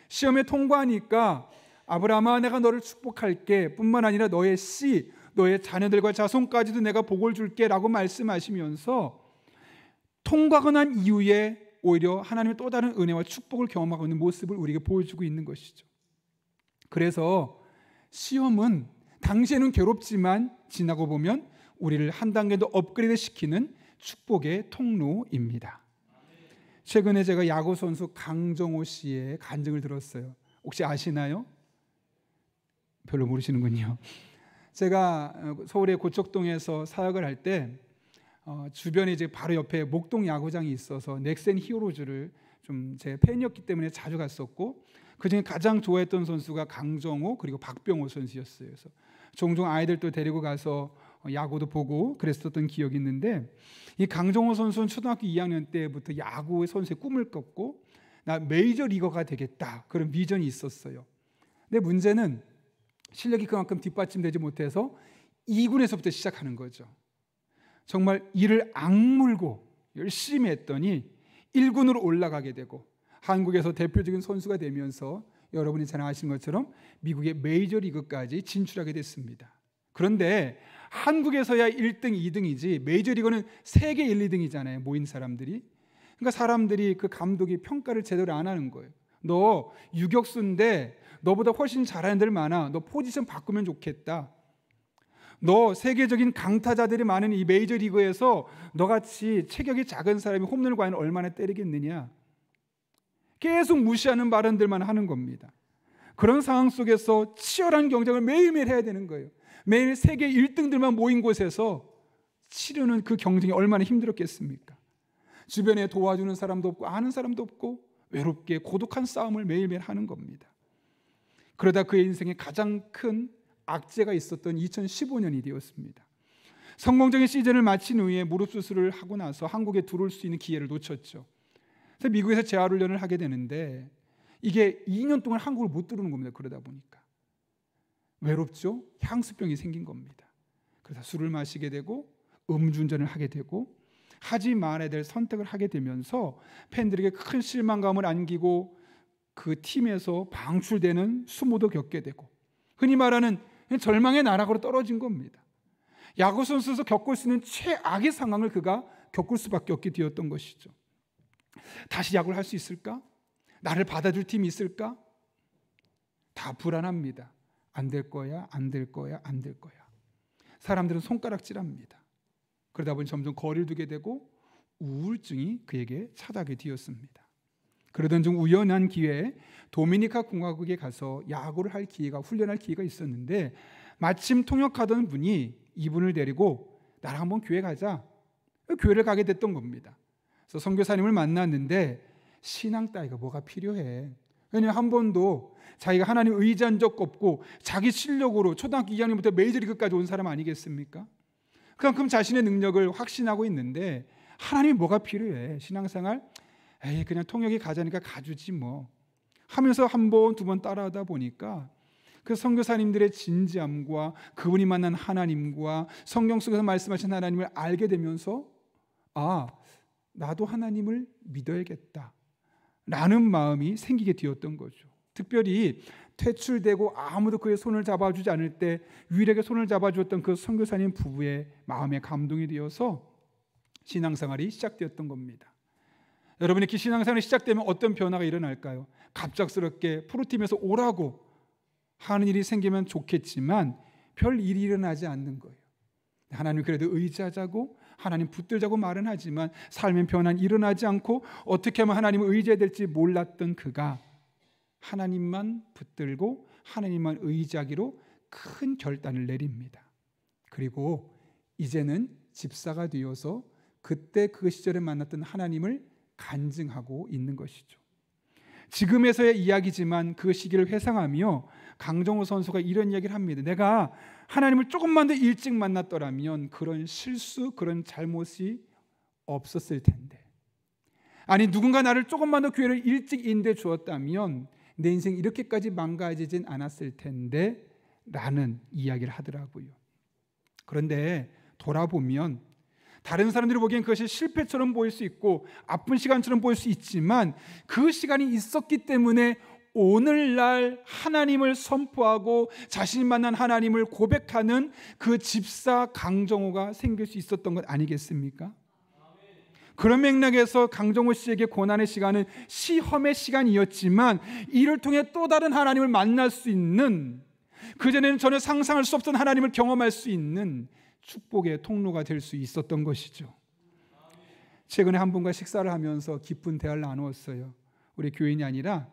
시험에 통과하니까 아브라함아 내가 너를 축복할게 뿐만 아니라 너의 씨, 너의 자녀들과 자손까지도 내가 복을 줄게 라고 말씀하시면서 통과가 난 이후에 오히려 하나님의 또 다른 은혜와 축복을 경험하고 있는 모습을 우리에게 보여주고 있는 것이죠. 그래서 시험은 당시에는 괴롭지만 지나고 보면 우리를 한 단계 더 업그레이드 시키는 축복의 통로입니다. 최근에 제가 야구 선수 강정호 씨의 간증을 들었어요. 혹시 아시나요? 별로 모르시는군요. 제가 서울의 고척동에서 사역을 할 때 주변에 이제 바로 옆에 목동 야구장이 있어서 넥센 히어로즈를 좀 제 팬이었기 때문에 자주 갔었고 그중에 가장 좋아했던 선수가 강정호 그리고 박병호 선수였어요. 그래서 종종 아이들도 데리고 가서 야구도 보고 그랬었던 기억이 있는데 이 강정호 선수는 초등학교 2학년 때부터 야구의 선수의 꿈을 꿨고 나 메이저리거가 되겠다 그런 비전이 있었어요. 근데 문제는 실력이 그만큼 뒷받침되지 못해서 2군에서부터 시작하는 거죠. 정말 이를 악물고 열심히 했더니 1군으로 올라가게 되고 한국에서 대표적인 선수가 되면서 여러분이 잘 아시는 것처럼 미국의 메이저리그까지 진출하게 됐습니다. 그런데 한국에서야 1등, 2등이지 메이저리그는 세계 1, 2등이잖아요. 모인 사람들이. 그러니까 사람들이 그 감독이 평가를 제대로 안 하는 거예요. 너 유격수인데 너보다 훨씬 잘하는 애들 많아. 너 포지션 바꾸면 좋겠다. 너 세계적인 강타자들이 많은 이 메이저리그에서 너같이 체격이 작은 사람이 홈런을 과연 얼마나 때리겠느냐. 계속 무시하는 발언들만 하는 겁니다. 그런 상황 속에서 치열한 경쟁을 매일매일 해야 되는 거예요. 매일 세계 1등들만 모인 곳에서 치르는 그 경쟁이 얼마나 힘들었겠습니까? 주변에 도와주는 사람도 없고 아는 사람도 없고 외롭게 고독한 싸움을 매일매일 하는 겁니다. 그러다 그의 인생에 가장 큰 악재가 있었던 2015년이 되었습니다. 성공적인 시즌을 마친 후에 무릎 수술을 하고 나서 한국에 들어올 수 있는 기회를 놓쳤죠. 그래서 미국에서 재활훈련을 하게 되는데 이게 2년 동안 한국을 못 들어오는 겁니다. 그러다 보니까 외롭죠. 향수병이 생긴 겁니다. 그래서 술을 마시게 되고 음주운전을 하게 되고 하지 말아야 될 선택을 하게 되면서 팬들에게 큰 실망감을 안기고 그 팀에서 방출되는 수모도 겪게 되고 흔히 말하는 절망의 나락으로 떨어진 겁니다. 야구 선수에서 겪을 수 있는 최악의 상황을 그가 겪을 수밖에 없게 되었던 것이죠. 다시 야구를 할 수 있을까? 나를 받아줄 팀이 있을까? 다 불안합니다. 안 될 거야, 안 될 거야, 안 될 거야. 사람들은 손가락질합니다. 그러다 보니 점점 거리를 두게 되고 우울증이 그에게 찾아오게 되었습니다. 그러던 중 우연한 기회에 도미니카 공화국에 가서 야구를 할 기회가, 훈련할 기회가 있었는데 마침 통역하던 분이 이분을 데리고 나랑 한번 교회 가자. 교회를 가게 됐던 겁니다. 그래서 선교사님을 만났는데 신앙 따위가 뭐가 필요해. 왜냐하면 한 번도 자기가 하나님 의지한 적 없고 자기 실력으로 초등학교 2학년부터 메이저리그까지 온 사람 아니겠습니까? 그만큼 자신의 능력을 확신하고 있는데 하나님이 뭐가 필요해. 신앙생활? 에이, 그냥 통역이 가자니까 가주지 뭐 하면서 한 번, 두 번 따라하다 보니까 그 선교사님들의 진지함과 그분이 만난 하나님과 성경 속에서 말씀하신 하나님을 알게 되면서 나도 하나님을 믿어야겠다 라는 마음이 생기게 되었던 거죠. 특별히 퇴출되고 아무도 그의 손을 잡아주지 않을 때 유일하게 손을 잡아주었던 그 선교사님 부부의 마음에 감동이 되어서 신앙생활이 시작되었던 겁니다. 여러분, 이렇게 신앙생활이 시작되면 어떤 변화가 일어날까요? 갑작스럽게 프로팀에서 오라고 하는 일이 생기면 좋겠지만 별 일이 일어나지 않는 거예요. 하나님 그래도 의지하자고, 하나님 붙들자고 말은 하지만 삶의 변화는 일어나지 않고 어떻게 하면 하나님을 의지해야 될지 몰랐던 그가 하나님만 붙들고 하나님만 의지하기로 큰 결단을 내립니다. 그리고 이제는 집사가 되어서 그때 그 시절에 만났던 하나님을 간증하고 있는 것이죠. 지금에서의 이야기지만 그 시기를 회상하며 강정호 선수가 이런 이야기를 합니다. 내가 하나님을 조금만 더 일찍 만났더라면 그런 실수, 그런 잘못이 없었을 텐데, 아니 누군가 나를 조금만 더 교회를 일찍 인도해 주었다면 내 인생 이렇게까지 망가지진 않았을 텐데 라는 이야기를 하더라고요. 그런데 돌아보면 다른 사람들이 보기엔 그것이 실패처럼 보일 수 있고 아픈 시간처럼 보일 수 있지만 그 시간이 있었기 때문에 오늘날 하나님을 선포하고 자신이 만난 하나님을 고백하는 그 집사 강정호가 생길 수 있었던 것 아니겠습니까? 그런 맥락에서 강정호 씨에게 고난의 시간은 시험의 시간이었지만 이를 통해 또 다른 하나님을 만날 수 있는, 그전에는 전혀 상상할 수 없던 하나님을 경험할 수 있는 축복의 통로가 될 수 있었던 것이죠. 최근에 한 분과 식사를 하면서 깊은 대화를 나누었어요. 우리 교인이 아니라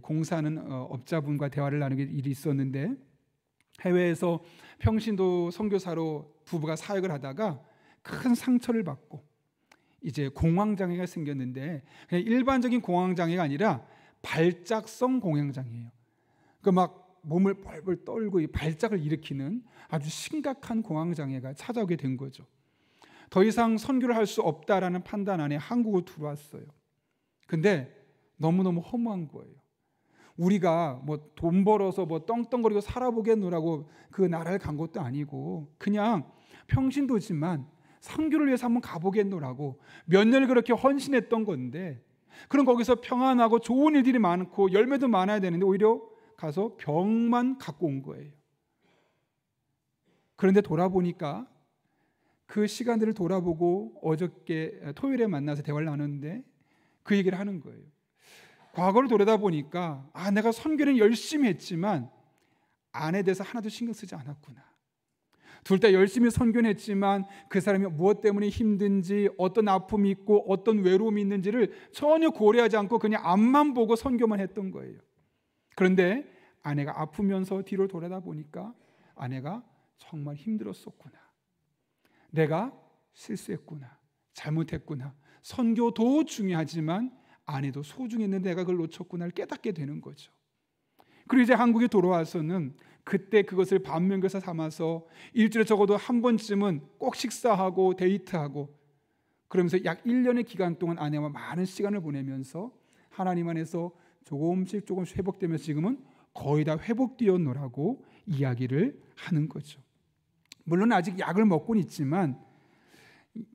공사하는 업자분과 대화를 나누는 일이 있었는데, 해외에서 평신도 선교사로 부부가 사역을 하다가 큰 상처를 받고 이제 공황장애가 생겼는데, 그냥 일반적인 공황장애가 아니라 발작성 공황장애예요. 그 막 몸을 벌벌 떨고 이 발작을 일으키는 아주 심각한 공황장애가 찾아오게 된 거죠. 더 이상 선교를 할 수 없다라는 판단 안에 한국으로 들어왔어요. 근데 너무너무 허무한 거예요. 우리가 뭐 돈 벌어서 뭐 떵떵거리고 살아보겠노라고 그 나라를 간 것도 아니고 그냥 평신도지만 선교를 위해서 한번 가보겠노라고 몇 년을 그렇게 헌신했던 건데, 그럼 거기서 평안하고 좋은 일들이 많고 열매도 많아야 되는데 오히려 가서 병만 갖고 온 거예요. 그런데 돌아보니까 그 시간들을 돌아보고 어저께 토요일에 만나서 대화를 나눴는데 그 얘기를 하는 거예요. 과거를 돌아보니까 내가 선교는 열심히 했지만 아내에 대해서 하나도 신경 쓰지 않았구나. 둘 다 열심히 선교는 했지만 그 사람이 무엇 때문에 힘든지, 어떤 아픔이 있고 어떤 외로움이 있는지를 전혀 고려하지 않고 그냥 앞만 보고 선교만 했던 거예요. 그런데 아내가 아프면서 뒤로 돌아보니까 아내가 정말 힘들었었구나. 내가 실수했구나. 잘못했구나. 선교도 중요하지만 아내도 소중했는데 내가 그걸 놓쳤구나를 깨닫게 되는 거죠. 그리고 이제 한국에 돌아와서는 그때 그것을 반면교사 삼아서 일주일에 적어도 한 번쯤은 꼭 식사하고 데이트하고 그러면서 약 1년의 기간 동안 아내와 많은 시간을 보내면서 하나님 안에서 조금씩 회복되면서 지금은 거의 다 회복되었노라고 이야기를 하는 거죠. 물론 아직 약을 먹고는 있지만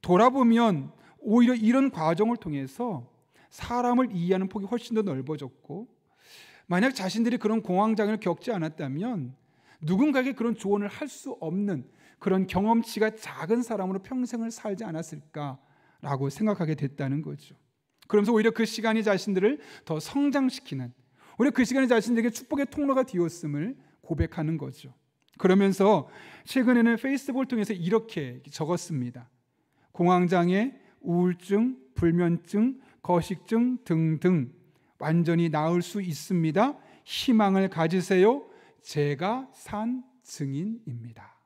돌아보면 오히려 이런 과정을 통해서 사람을 이해하는 폭이 훨씬 더 넓어졌고, 만약 자신들이 그런 공황장애를 겪지 않았다면 누군가에게 그런 조언을 할 수 없는 그런 경험치가 작은 사람으로 평생을 살지 않았을까라고 생각하게 됐다는 거죠. 그러면서 오히려 그 시간이 자신들을 더 성장시키는, 오히려 그 시간이 자신들에게 축복의 통로가 되었음을 고백하는 거죠. 그러면서 최근에는 페이스북을 통해서 이렇게 적었습니다. 공황장애, 우울증, 불면증, 거식증 등등 완전히 나을 수 있습니다. 희망을 가지세요. 제가 산 증인입니다.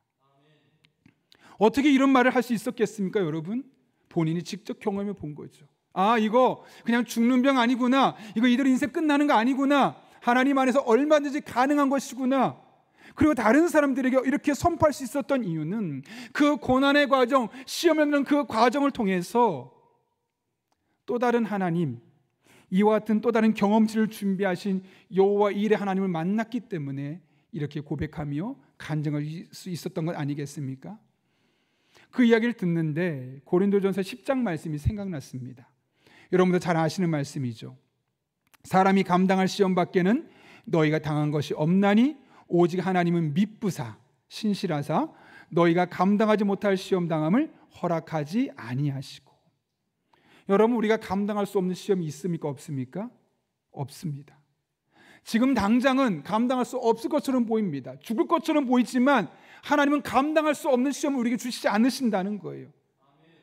어떻게 이런 말을 할 수 있었겠습니까, 여러분? 본인이 직접 경험해 본 거죠. 아, 이거 그냥 죽는 병 아니구나. 이거 이대로 인생 끝나는 거 아니구나. 하나님 안에서 얼마든지 가능한 것이구나. 그리고 다른 사람들에게 이렇게 선포할 수 있었던 이유는 그 고난의 과정, 시험을 겪는 그 과정을 통해서 또 다른 하나님, 이와 같은 또 다른 경험치를 준비하신 여호와 일의 하나님을 만났기 때문에 이렇게 고백하며 간증할 수 있었던 것 아니겠습니까? 그 이야기를 듣는데 고린도전서 10장 말씀이 생각났습니다. 여러분도 잘 아시는 말씀이죠. 사람이 감당할 시험 밖에는 너희가 당한 것이 없나니 오직 하나님은 미쁘사 신실하사 너희가 감당하지 못할 시험 당함을 허락하지 아니하시고. 여러분, 우리가 감당할 수 없는 시험이 있습니까? 없습니까? 없습니다. 지금 당장은 감당할 수 없을 것처럼 보입니다. 죽을 것처럼 보이지만 하나님은 감당할 수 없는 시험을 우리에게 주시지 않으신다는 거예요.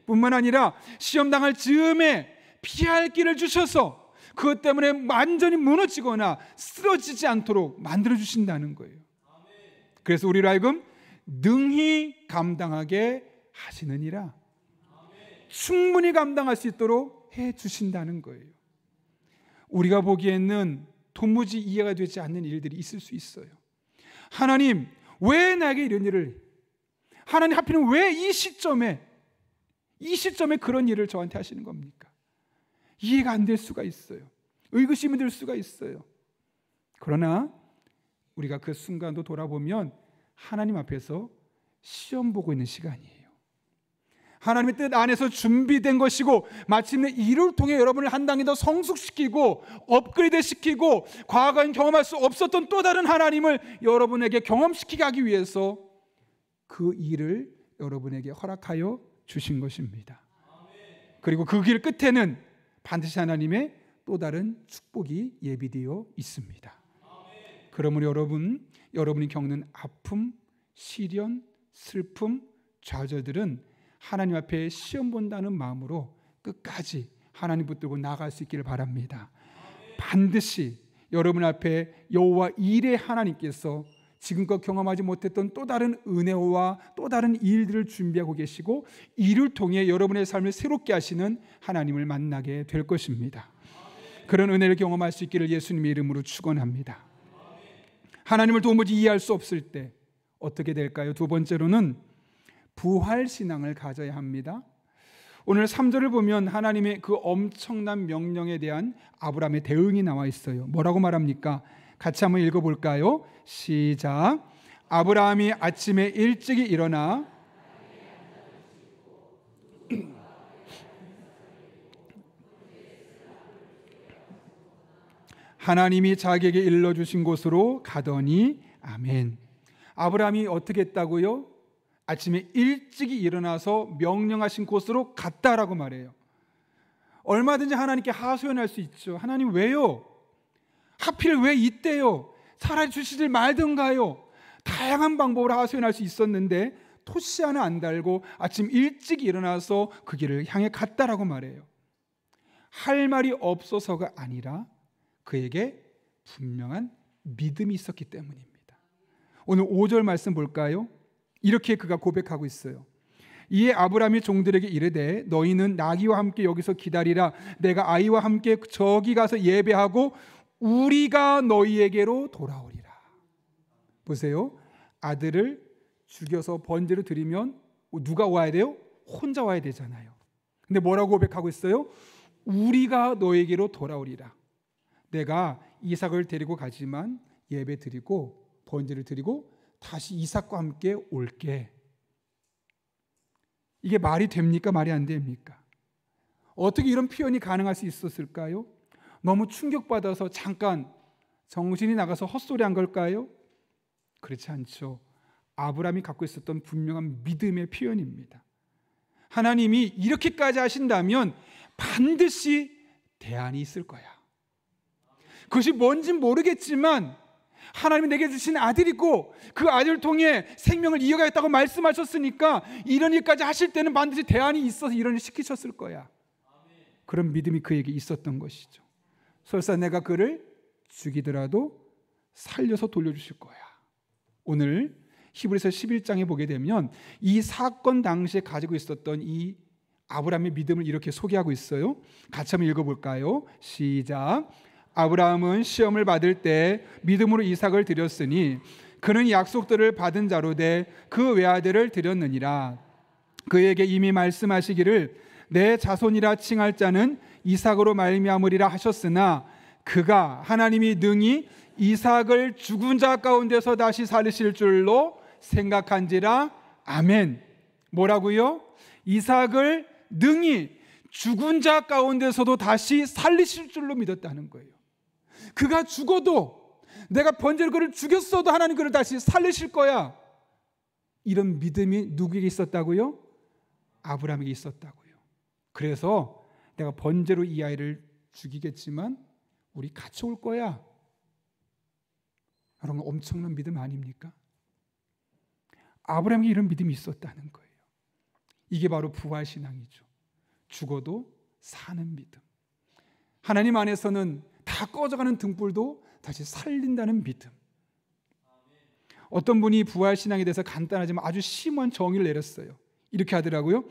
뿐만 아니라 시험 당할 즈음에 피할 길을 주셔서 그것 때문에 완전히 무너지거나 쓰러지지 않도록 만들어 주신다는 거예요. 그래서 우리로 하여금 능히 감당하게 하시느니라. 충분히 감당할 수 있도록 해 주신다는 거예요. 우리가 보기에는 도무지 이해가 되지 않는 일들이 있을 수 있어요. 하나님, 왜 나에게 이런 일을, 하나님 하필은 왜 이 시점에 그런 일을 저한테 하시는 겁니까? 이해가 안 될 수가 있어요. 의구심이 들 수가 있어요. 그러나 우리가 그 순간도 돌아보면 하나님 앞에서 시험 보고 있는 시간이에요. 하나님의 뜻 안에서 준비된 것이고 마침내 이를 통해 여러분을 한 단계 더 성숙시키고 업그레이드 시키고 과거엔 경험할 수 없었던 또 다른 하나님을 여러분에게 경험시키게 하기 위해서 그 일을 여러분에게 허락하여 주신 것입니다. 그리고 그 길 끝에는 반드시 하나님의 또 다른 축복이 예비되어 있습니다. 그러므로 여러분이 겪는 아픔, 시련, 슬픔, 좌절들은 하나님 앞에 시험 본다는 마음으로 끝까지 하나님 붙들고 나아갈 수 있기를 바랍니다. 반드시 여러분 앞에 여호와 일의 하나님께서 지금껏 경험하지 못했던 또 다른 은혜와 또 다른 일들을 준비하고 계시고 이를 통해 여러분의 삶을 새롭게 하시는 하나님을 만나게 될 것입니다. 그런 은혜를 경험할 수 있기를 예수님의 이름으로 축원합니다. 하나님을 도무지 이해할 수 없을 때 어떻게 될까요? 두 번째로는 부활신앙을 가져야 합니다. 오늘 3절을 보면 하나님의 그 엄청난 명령에 대한 아브라함의 대응이 나와 있어요. 뭐라고 말합니까? 같이 한번 읽어볼까요? 시작. 아브라함이 아침에 일찍이 일어나 하나님이 자기에게 일러주신 곳으로 가더니. 아멘. 아브라함이 어떻게 했다고요? 아침에 일찍이 일어나서 명령하신 곳으로 갔다라고 말해요. 얼마든지 하나님께 하소연할 수 있죠. 하나님 왜요? 하필 왜 이때요? 차라리 주시질 말든가요? 다양한 방법으로 하소연할 수 있었는데 토시 하나 안 달고 아침 일찍 일어나서 그 길을 향해 갔다라고 말해요. 할 말이 없어서가 아니라 그에게 분명한 믿음이 있었기 때문입니다. 오늘 5절 말씀 볼까요? 이렇게 그가 고백하고 있어요. 이에 아브라함이 종들에게 이르되 너희는 나귀와 함께 여기서 기다리라. 내가 아이와 함께 저기 가서 예배하고 우리가 너희에게로 돌아오리라. 보세요. 아들을 죽여서 번제로 드리면 누가 와야 돼요? 혼자 와야 되잖아요. 근데 뭐라고 고백하고 있어요? 우리가 너에게로 돌아오리라. 내가 이삭을 데리고 가지만 예배 드리고 번제를 드리고 다시 이삭과 함께 올게. 이게 말이 됩니까? 말이 안 됩니까? 어떻게 이런 표현이 가능할 수 있었을까요? 너무 충격받아서 잠깐 정신이 나가서 헛소리한 걸까요? 그렇지 않죠. 아브라함이 갖고 있었던 분명한 믿음의 표현입니다. 하나님이 이렇게까지 하신다면 반드시 대안이 있을 거야. 그것이 뭔진 모르겠지만 하나님이 내게 주신 아들이고 그 아들을 통해 생명을 이어가겠다고 말씀하셨으니까 이런 일까지 하실 때는 반드시 대안이 있어서 이런 일을 시키셨을 거야. 그런 믿음이 그에게 있었던 것이죠. 설사 내가 그를 죽이더라도 살려서 돌려주실 거야. 오늘 히브리서 11장에 보게 되면 이 사건 당시에 가지고 있었던 이 아브라함의 믿음을 이렇게 소개하고 있어요. 같이 한번 읽어볼까요? 시작. 아브라함은 시험을 받을 때 믿음으로 이삭을 드렸으니 그는 약속들을 받은 자로 돼 그 외아들을 드렸느니라. 그에게 이미 말씀하시기를 내 자손이라 칭할 자는 이삭으로 말미암으리라 하셨으나 그가 하나님이 능히 이삭을 죽은 자 가운데서 다시 살리실 줄로 생각한지라. 아멘. 뭐라고요? 이삭을 능히 죽은 자 가운데서도 다시 살리실 줄로 믿었다는 거예요. 그가 죽어도, 내가 번제로 그를 죽였어도 하나님 그를 다시 살리실 거야. 이런 믿음이 누구에게 있었다고요? 아브라함에게 있었다고요. 그래서 내가 번제로 이 아이를 죽이겠지만 우리 같이 올 거야. 여러분, 엄청난 믿음 아닙니까? 아브라함에게 이런 믿음이 있었다는 거예요. 이게 바로 부활신앙이죠. 죽어도 사는 믿음. 하나님 안에서는 다 꺼져가는 등불도 다시 살린다는 믿음. 어떤 분이 부활신앙에 대해서 간단하지만 아주 심한 정의를 내렸어요. 이렇게 하더라고요.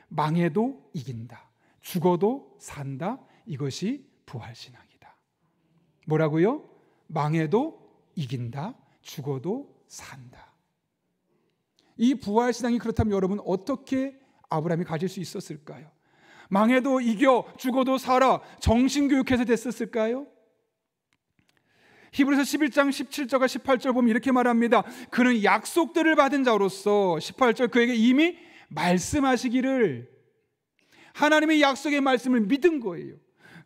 망해도 이긴다, 죽어도 산다. 이것이 부활신앙이다. 뭐라고요? 망해도 이긴다, 죽어도 산다. 이 부활신앙이 그렇다면 여러분 어떻게 아브라함이 가질 수 있었을까요? 망해도 이겨, 죽어도 살아, 정신교육해서 됐었을까요? 히브리서 11장 17절과 18절 보면 이렇게 말합니다. 그는 약속들을 받은 자로서 18절 그에게 이미 말씀하시기를, 하나님의 약속의 말씀을 믿은 거예요.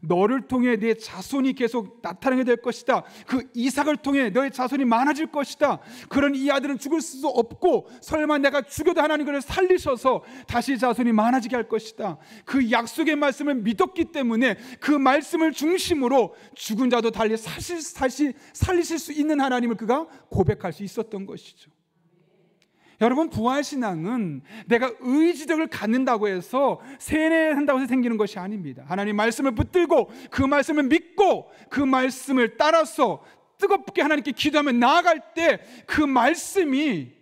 너를 통해 내 자손이 계속 나타나게 될 것이다. 그 이삭을 통해 너의 자손이 많아질 것이다. 그런 이 아들은 죽을 수 없고 설마 내가 죽여도 하나님 그를 살리셔서 다시 자손이 많아지게 할 것이다. 그 약속의 말씀을 믿었기 때문에 그 말씀을 중심으로 죽은 자도 다시 살리실 수 있는 하나님을 그가 고백할 수 있었던 것이죠. 여러분, 부활신앙은 내가 의지력을 갖는다고 해서 세뇌한다고 해서 생기는 것이 아닙니다. 하나님 말씀을 붙들고 그 말씀을 믿고 그 말씀을 따라서 뜨겁게 하나님께 기도하며 나아갈 때 그 말씀이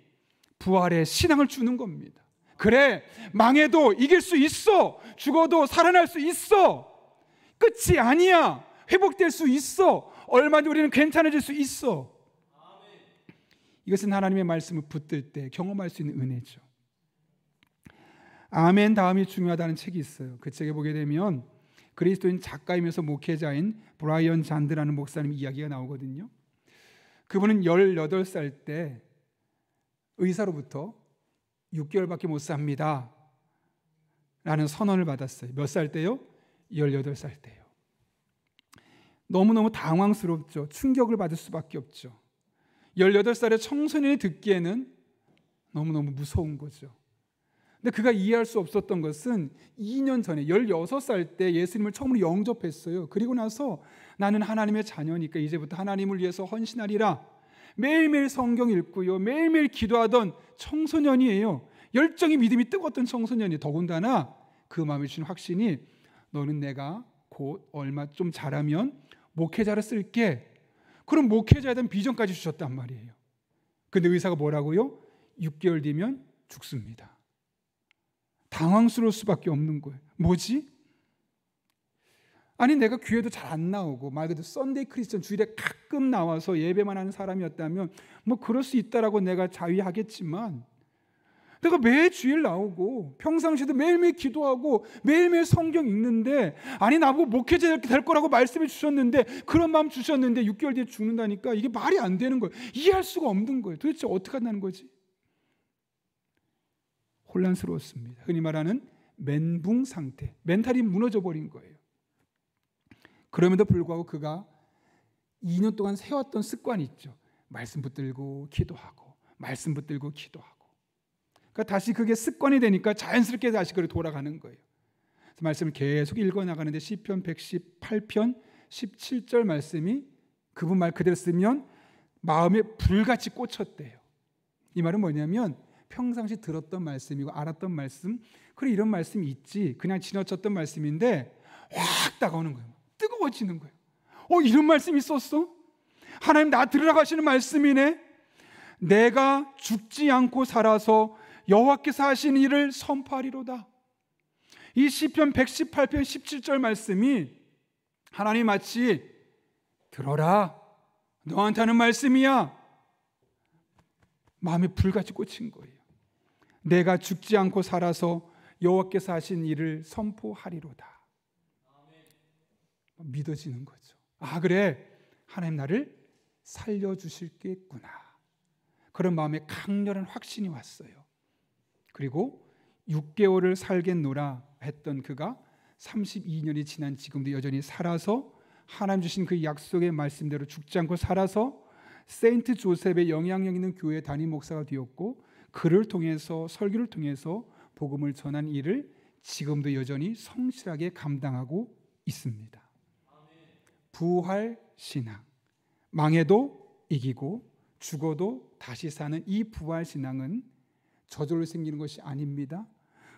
부활의 신앙을 주는 겁니다. 그래, 망해도 이길 수 있어. 죽어도 살아날 수 있어. 끝이 아니야. 회복될 수 있어. 얼마든지 우리는 괜찮아질 수 있어. 이것은 하나님의 말씀을 붙들 때 경험할 수 있는 은혜죠. 아멘 다음이 중요하다는 책이 있어요. 그 책에 보게 되면 그리스도인 작가이면서 목회자인 브라이언 잔드라는 목사님 이야기가 나오거든요. 그분은 18살 때 의사로부터 6개월밖에 못 삽니다 라는 선언을 받았어요. 몇 살 때요? 18살 때요. 너무너무 당황스럽죠. 충격을 받을 수밖에 없죠. 18살의 청소년이 듣기에는 너무너무 무서운 거죠. 근데 그가 이해할 수 없었던 것은 2년 전에 16살 때 예수님을 처음으로 영접했어요. 그리고 나서 나는 하나님의 자녀니까 이제부터 하나님을 위해서 헌신하리라. 매일매일 성경 읽고요. 매일매일 기도하던 청소년이에요. 열정이 믿음이 뜨거웠던 청소년이. 더군다나 그 마음에 주신 확신이 너는 내가 곧 얼마 좀 자라면 목회자로 쓸게. 그럼 목회자에 대한 비전까지 주셨단 말이에요. 근데 의사가 뭐라고요? 6개월 뒤면 죽습니다. 당황스러울 수밖에 없는 거예요. 뭐지? 아니 내가 교회도 잘 안 나오고 말 그대로 썬데이 크리스천 주일에 가끔 나와서 예배만 하는 사람이었다면 뭐 그럴 수 있다라고 내가 자위하겠지만 내가 매일 주일 나오고 평상시에도 매일매일 기도하고 매일매일 성경 읽는데 아니 나보고 목회자 될 거라고 말씀해 주셨는데 그런 마음 주셨는데 6개월 뒤에 죽는다니까 이게 말이 안 되는 거예요. 이해할 수가 없는 거예요. 도대체 어떻게 한다는 거지? 혼란스러웠습니다. 흔히 말하는 멘붕 상태, 멘탈이 무너져 버린 거예요. 그럼에도 불구하고 그가 2년 동안 세웠던 습관이 있죠. 말씀 붙들고 기도하고 말씀 붙들고 기도하고. 그러니까 다시 그게 습관이 되니까 자연스럽게 다시 그를 돌아가는 거예요. 그래서 말씀을 계속 읽어나가는데 시편 118편 17절 말씀이 그분 말 그대로 쓰면 마음에 불같이 꽂혔대요. 이 말은 뭐냐면 평상시 들었던 말씀이고 알았던 말씀, 그래 이런 말씀이 있지 그냥 지나쳤던 말씀인데 확 다가오는 거예요. 뜨거워지는 거예요. 이런 말씀이 있었어? 하나님 나 들으라고 하시는 말씀이네. 내가 죽지 않고 살아서 여호와께서 하신 일을 선포하리로다. 이 시편 118편 17절 말씀이 하나님 마치 들어라, 너한테 하는 말씀이야, 마음에 불같이 꽂힌 거예요. 내가 죽지 않고 살아서 여호와께서 하신 일을 선포하리로다. 믿어지는 거죠. 그래, 하나님 나를 살려주실겠구나. 그런 마음에 강렬한 확신이 왔어요. 그리고 6개월을 살겠노라 했던 그가 32년이 지난 지금도 여전히 살아서 하나님 주신 그 약속의 말씀대로 죽지 않고 살아서 세인트 조셉의 영향력 있는 교회 담임 목사가 되었고, 그를 통해서, 설교를 통해서 복음을 전한 일을 지금도 여전히 성실하게 감당하고 있습니다. 부활 신앙, 망해도 이기고 죽어도 다시 사는 이 부활 신앙은 저절로 생기는 것이 아닙니다.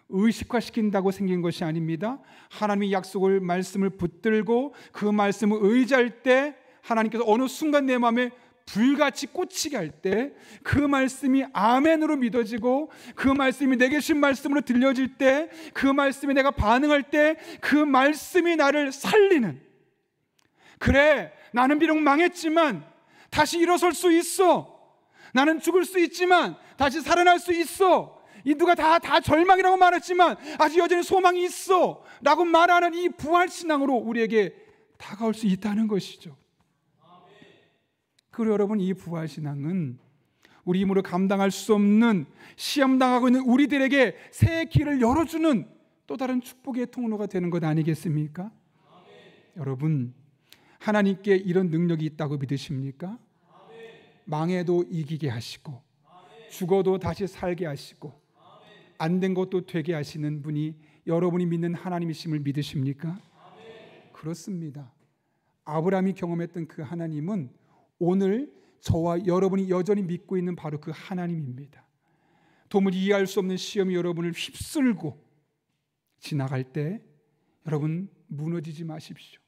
의식화시킨다고 생긴 것이 아닙니다. 하나님의 약속을, 말씀을 붙들고 그 말씀을 의지할 때 하나님께서 어느 순간 내 마음에 불같이 꽂히게 할 때 그 말씀이 아멘으로 믿어지고, 그 말씀이 내게 주신 말씀으로 들려질 때, 그 말씀에 내가 반응할 때 그 말씀이 나를 살리는, 그래 나는 비록 망했지만 다시 일어설 수 있어, 나는 죽을 수 있지만 다시 살아날 수 있어, 이 누가 다 절망이라고 말했지만 아직 여전히 소망이 있어 라고 말하는 이 부활신앙으로 우리에게 다가올 수 있다는 것이죠. 그리고 여러분, 이 부활신앙은 우리 힘으로 감당할 수 없는 시험당하고 있는 우리들에게 새 길을 열어주는 또 다른 축복의 통로가 되는 것 아니겠습니까? 여러분, 하나님께 이런 능력이 있다고 믿으십니까? 망해도 이기게 하시고 죽어도 다시 살게 하시고 안 된 것도 되게 하시는 분이 여러분이 믿는 하나님이심을 믿으십니까? 그렇습니다. 아브라함이 경험했던 그 하나님은 오늘 저와 여러분이 여전히 믿고 있는 바로 그 하나님입니다. 도무지 이해할 수 없는 시험이 여러분을 휩쓸고 지나갈 때 여러분 무너지지 마십시오.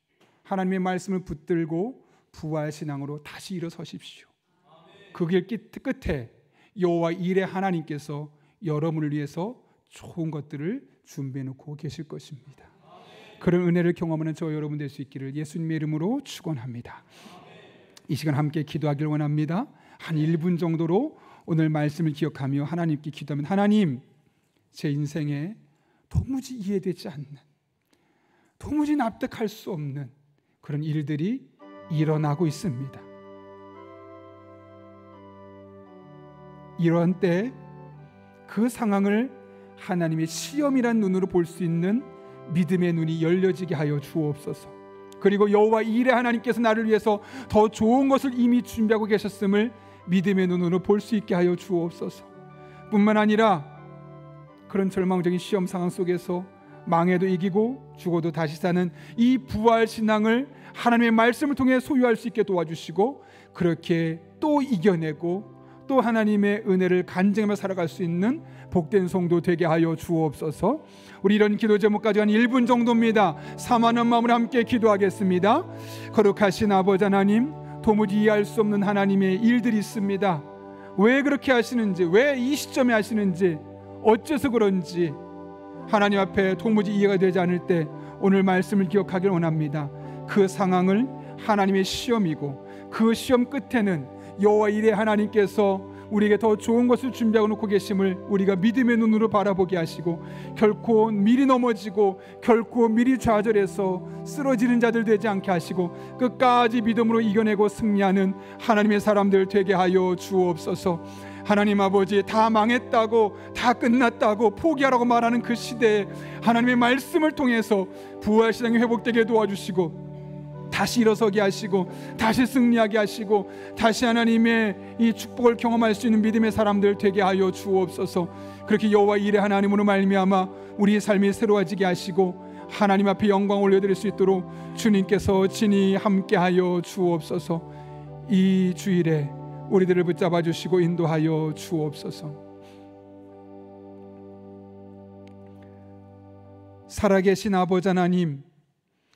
하나님의 말씀을 붙들고 부활신앙으로 다시 일어서십시오. 그 길 끝에 여호와 일의 하나님께서 여러분을 위해서 좋은 것들을 준비해 놓고 계실 것입니다. 그런 은혜를 경험하는 저 여러분 될 수 있기를 예수님의 이름으로 축원합니다. 이 시간 함께 기도하길 원합니다. 한 1분 정도로 오늘 말씀을 기억하며 하나님께 기도하면, 하나님, 제 인생에 도무지 이해되지 않는, 도무지 납득할 수 없는 그런 일들이 일어나고 있습니다. 이러한 때 그 상황을 하나님의 시험이란 눈으로 볼 수 있는 믿음의 눈이 열려지게 하여 주옵소서. 그리고 여호와 일의 하나님께서 나를 위해서 더 좋은 것을 이미 준비하고 계셨음을 믿음의 눈으로 볼 수 있게 하여 주옵소서. 뿐만 아니라 그런 절망적인 시험 상황 속에서 망해도 이기고 죽어도 다시 사는 이 부활 신앙을 하나님의 말씀을 통해 소유할 수 있게 도와주시고, 그렇게 또 이겨내고 또 하나님의 은혜를 간증하며 살아갈 수 있는 복된 성도 되게 하여 주옵소서. 우리 이런 기도 제목까지 한 1분 정도입니다. 사모하는 마음으로 함께 기도하겠습니다. 거룩하신 아버지 하나님, 도무지 이해할 수 없는 하나님의 일들이 있습니다. 왜 그렇게 하시는지, 왜 이 시점에 하시는지, 어째서 그런지 하나님 앞에 도무지 이해가 되지 않을 때 오늘 말씀을 기억하길 원합니다. 그 상황을 하나님의 시험이고 그 시험 끝에는 여호와 일의 하나님께서 우리에게 더 좋은 것을 준비하고 놓고 계심을 우리가 믿음의 눈으로 바라보게 하시고, 결코 미리 넘어지고 결코 미리 좌절해서 쓰러지는 자들 되지 않게 하시고 끝까지 믿음으로 이겨내고 승리하는 하나님의 사람들 되게 하여 주옵소서. 하나님 아버지, 다 망했다고, 다 끝났다고 포기하라고 말하는 그 시대에 하나님의 말씀을 통해서 부활신앙이 회복되게 도와주시고 다시 일어서게 하시고 다시 승리하게 하시고 다시 하나님의 이 축복을 경험할 수 있는 믿음의 사람들 되게 하여 주옵소서. 그렇게 여호와 일의 하나님으로 말미암아 우리의 삶이 새로워지게 하시고 하나님 앞에 영광 올려드릴 수 있도록 주님께서 친히 함께하여 주옵소서. 이 주일에 우리들을 붙잡아 주시고 인도하여 주옵소서. 살아계신 아버지 하나님,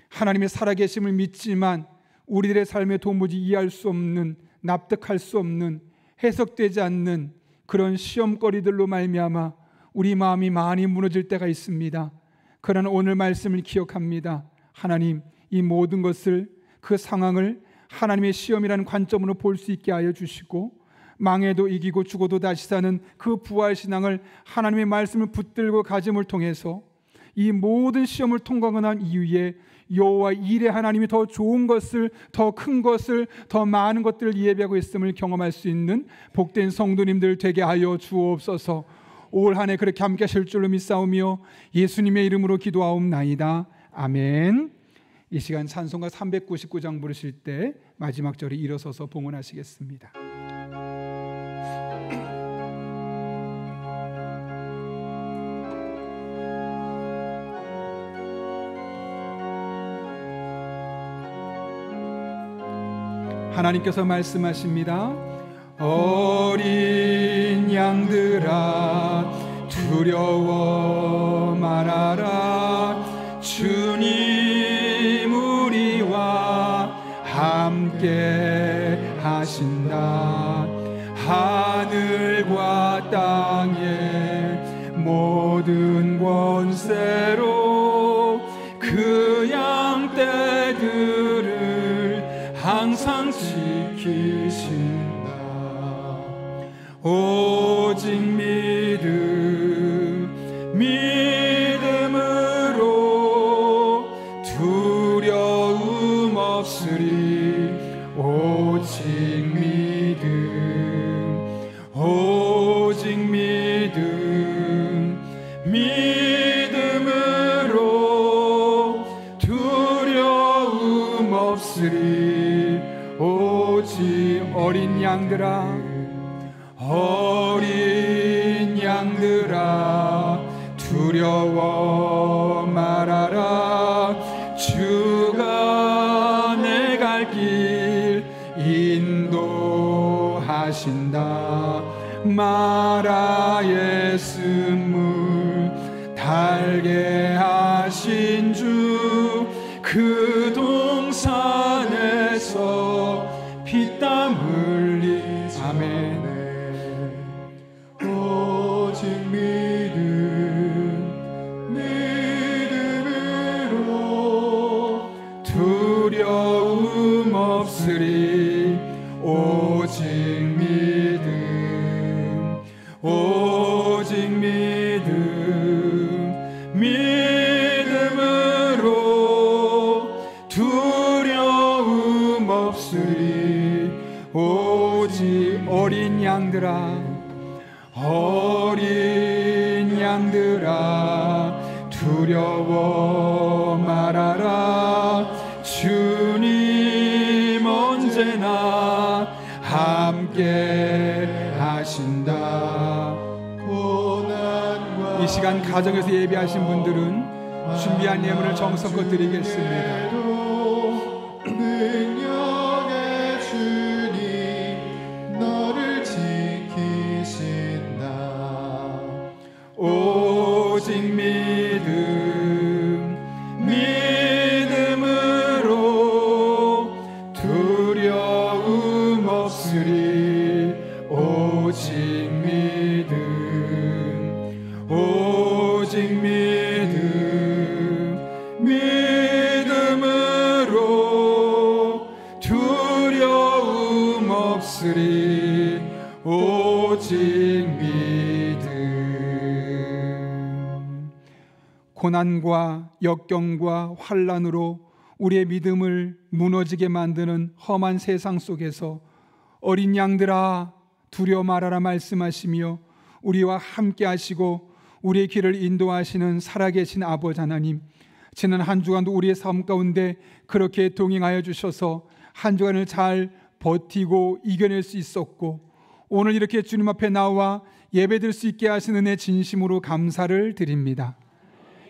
하나님의 살아계심을 믿지만 우리들의 삶에 도무지 이해할 수 없는, 납득할 수 없는, 해석되지 않는 그런 시험거리들로 말미암아 우리 마음이 많이 무너질 때가 있습니다. 그러나 오늘 말씀을 기억합니다. 하나님, 이 모든 것을, 그 상황을 하나님의 시험이라는 관점으로 볼 수 있게 하여 주시고, 망해도 이기고 죽어도 다시 사는 그 부활신앙을 하나님의 말씀을 붙들고 가짐을 통해서 이 모든 시험을 통과하고 난 이후에 여호와 일의 하나님이 더 좋은 것을, 더 큰 것을, 더 많은 것들을 예비하고 있음을 경험할 수 있는 복된 성도님들 되게 하여 주옵소서. 올 한 해 그렇게 함께 하실 줄로 믿사오며 예수님의 이름으로 기도하옵나이다. 아멘. 이 시간 찬송가 399장 부르실 때 마지막 절에 일어서서 봉헌하시겠습니다. 하나님께서 말씀하십니다. 어린 양들아 두려워 말아라. 주님 우리와 함께 하신다. 하늘과 땅의 모든 권세로 그 양떼들을 항상 지키신다. 오직 믿음으로 두려움 없으리. 오직 믿음으로 두려움 없으리. 오직 어린 양들아 두려워 말아라. 주가 내 갈 길 인도하신다. 마라의 쓴물 달게 하신 주, 그 동산에서 피땀 흘리. 아멘. 오직 믿음으로 두려움 없으리. 오직 믿음으로 두려움 없으리. 오직 어린 양들아 두려워 말아라. 주님 언제나 함께 하신다. 이 시간 가정에서 예배하신 분들은 준비한 예물을 정성껏 드리겠습니다. 능력의 주님 너를 지키신다. 오직 믿음으로 두려움 없으리. 오직 믿음으로 두려움 없으리. 오직 고난과 역경과 환난으로 우리의 믿음을 무너지게 만드는 험한 세상 속에서 어린 양들아 두려워 말아라 말씀하시며 우리와 함께 하시고 우리의 길을 인도하시는 살아계신 아버지 하나님, 지난 한 주간도 우리의 삶 가운데 그렇게 동행하여 주셔서 한 주간을 잘 버티고 이겨낼 수 있었고, 오늘 이렇게 주님 앞에 나와 예배드릴 수 있게 하신 은혜 진심으로 감사를 드립니다.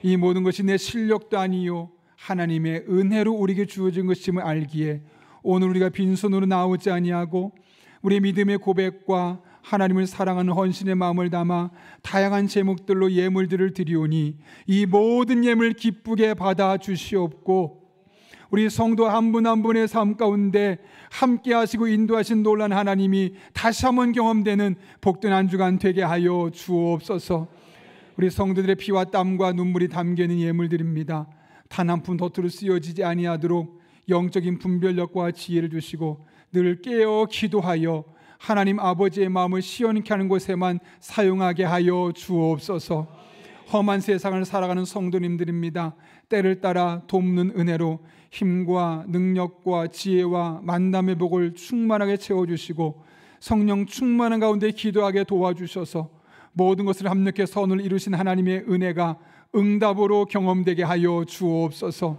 이 모든 것이 내 실력도 아니요 하나님의 은혜로 우리에게 주어진 것임을 알기에 오늘 우리가 빈손으로 나오지 아니하고 우리의 믿음의 고백과 하나님을 사랑하는 헌신의 마음을 담아 다양한 제목들로 예물들을 드리오니 이 모든 예물 기쁘게 받아 주시옵고 우리 성도 한 분 한 분의 삶 가운데 함께 하시고 인도하신 놀란 하나님이 다시 한번 경험되는 복된 한 주간 되게 하여 주옵소서. 우리 성도들의 피와 땀과 눈물이 담겨있는 예물들입니다. 단 한 푼 덧으로 쓰여지지 아니하도록 영적인 분별력과 지혜를 주시고 늘 깨어 기도하여 하나님 아버지의 마음을 시원케 하는 곳에만 사용하게 하여 주옵소서. 험한 세상을 살아가는 성도님들입니다. 때를 따라 돕는 은혜로 힘과 능력과 지혜와 만남의 복을 충만하게 채워주시고 성령 충만한 가운데 기도하게 도와주셔서 모든 것을 합력해 선을 이루신 하나님의 은혜가 응답으로 경험되게 하여 주옵소서.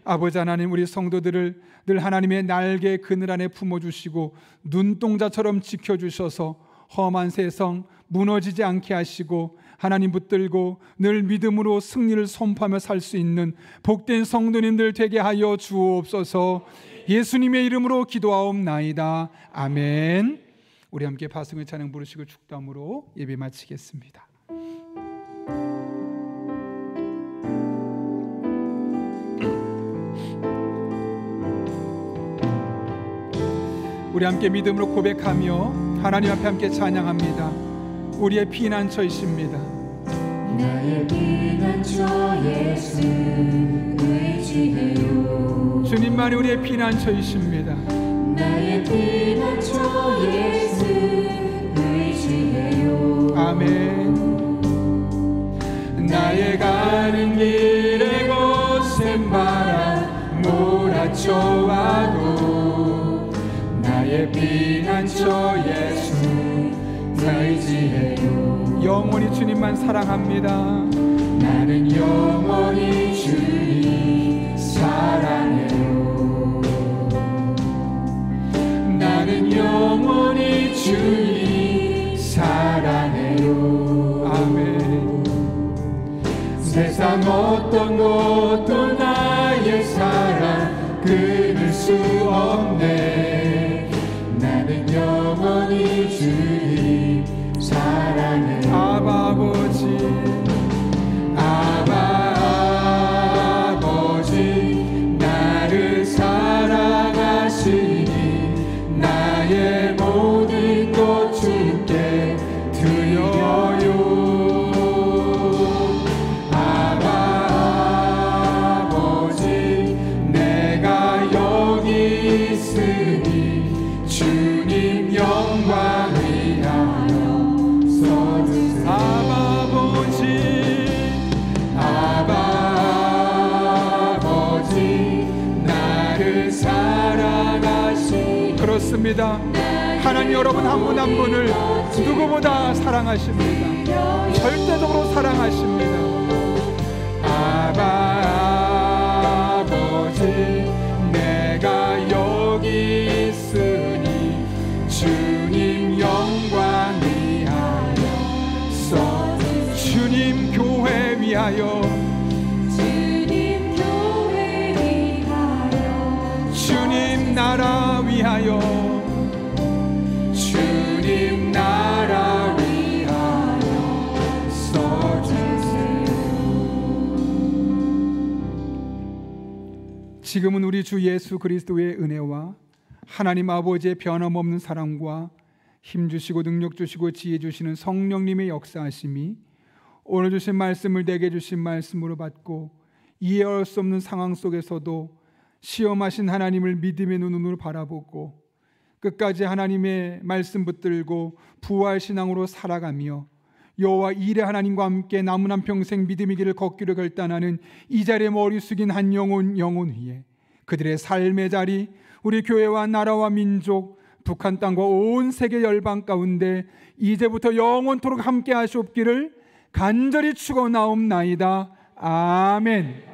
아버지 하나님, 우리 성도들을 늘 하나님의 날개 그늘 안에 품어주시고 눈동자처럼 지켜주셔서 험한 세상 무너지지 않게 하시고 하나님 붙들고 늘 믿음으로 승리를 선포하며 살 수 있는 복된 성도님들 되게 하여 주옵소서. 예수님의 이름으로 기도하옵나이다. 아멘. 우리 함께 파승의 찬양 부르시고 축도함으로 예배 마치겠습니다. 우리 함께 믿음으로 고백하며 하나님 앞에 함께 찬양합니다. 우리의 피난처이십니다. 나의 피난처 예수 의지해요. 주님만이 우리의 피난처이십니다. 나의 피난처 예수 의지해요. 아멘. 나의 가는 길에 거센 바람 몰아쳐와도 나의 피난처 예수 의지해요. 영원히 주님만 사랑합니다. 나는 영원히 주님 사랑해요. 나는 영원히 주님 사랑해요. 아멘. 세상 어떤 것도 나의 사랑 끊을 수 없네. 나는 영원히 주님 사랑해. 아바 아버지, 아바 아버지 나를 사랑하시니 나의 모든 것 주께 드려요. 아바 아버지 내가 여기 있으니 주님 영광 아바 아버지, 아바 아버지 나를 사랑하시. 그렇습니다. 하나님 여러분 한 분 한 분을 누구보다 사랑하십니다. 절대적으로 사랑하십니다. 아바 아버지 내가 여기 있으니 주님 영광 주님 교회 위하여, 주님 교회 위하여, 주님 나라 위하여, 주님 나라 위하여 써주세요. 지금은 우리 주 예수 그리스도의 은혜와 하나님 아버지의 변함없는 사랑과 힘주시고 능력주시고 지혜주시는 성령님의 역사하심이 오늘 주신 말씀을 내게 주신 말씀으로 받고 이해할 수 없는 상황 속에서도 시험하신 하나님을 믿음의 눈으로 바라보고 끝까지 하나님의 말씀 붙들고 부활신앙으로 살아가며 여호와 일의 하나님과 함께 남은 한 평생 믿음의 길을 걷기로 결단하는 이 자리에 머리 숙인 한 영혼 위에 그들의 삶의 자리, 우리 교회와 나라와 민족, 북한 땅과 온 세계 열방 가운데 이제부터 영원토록 함께 하시옵기를 간절히 축원하옵나이다. 아멘.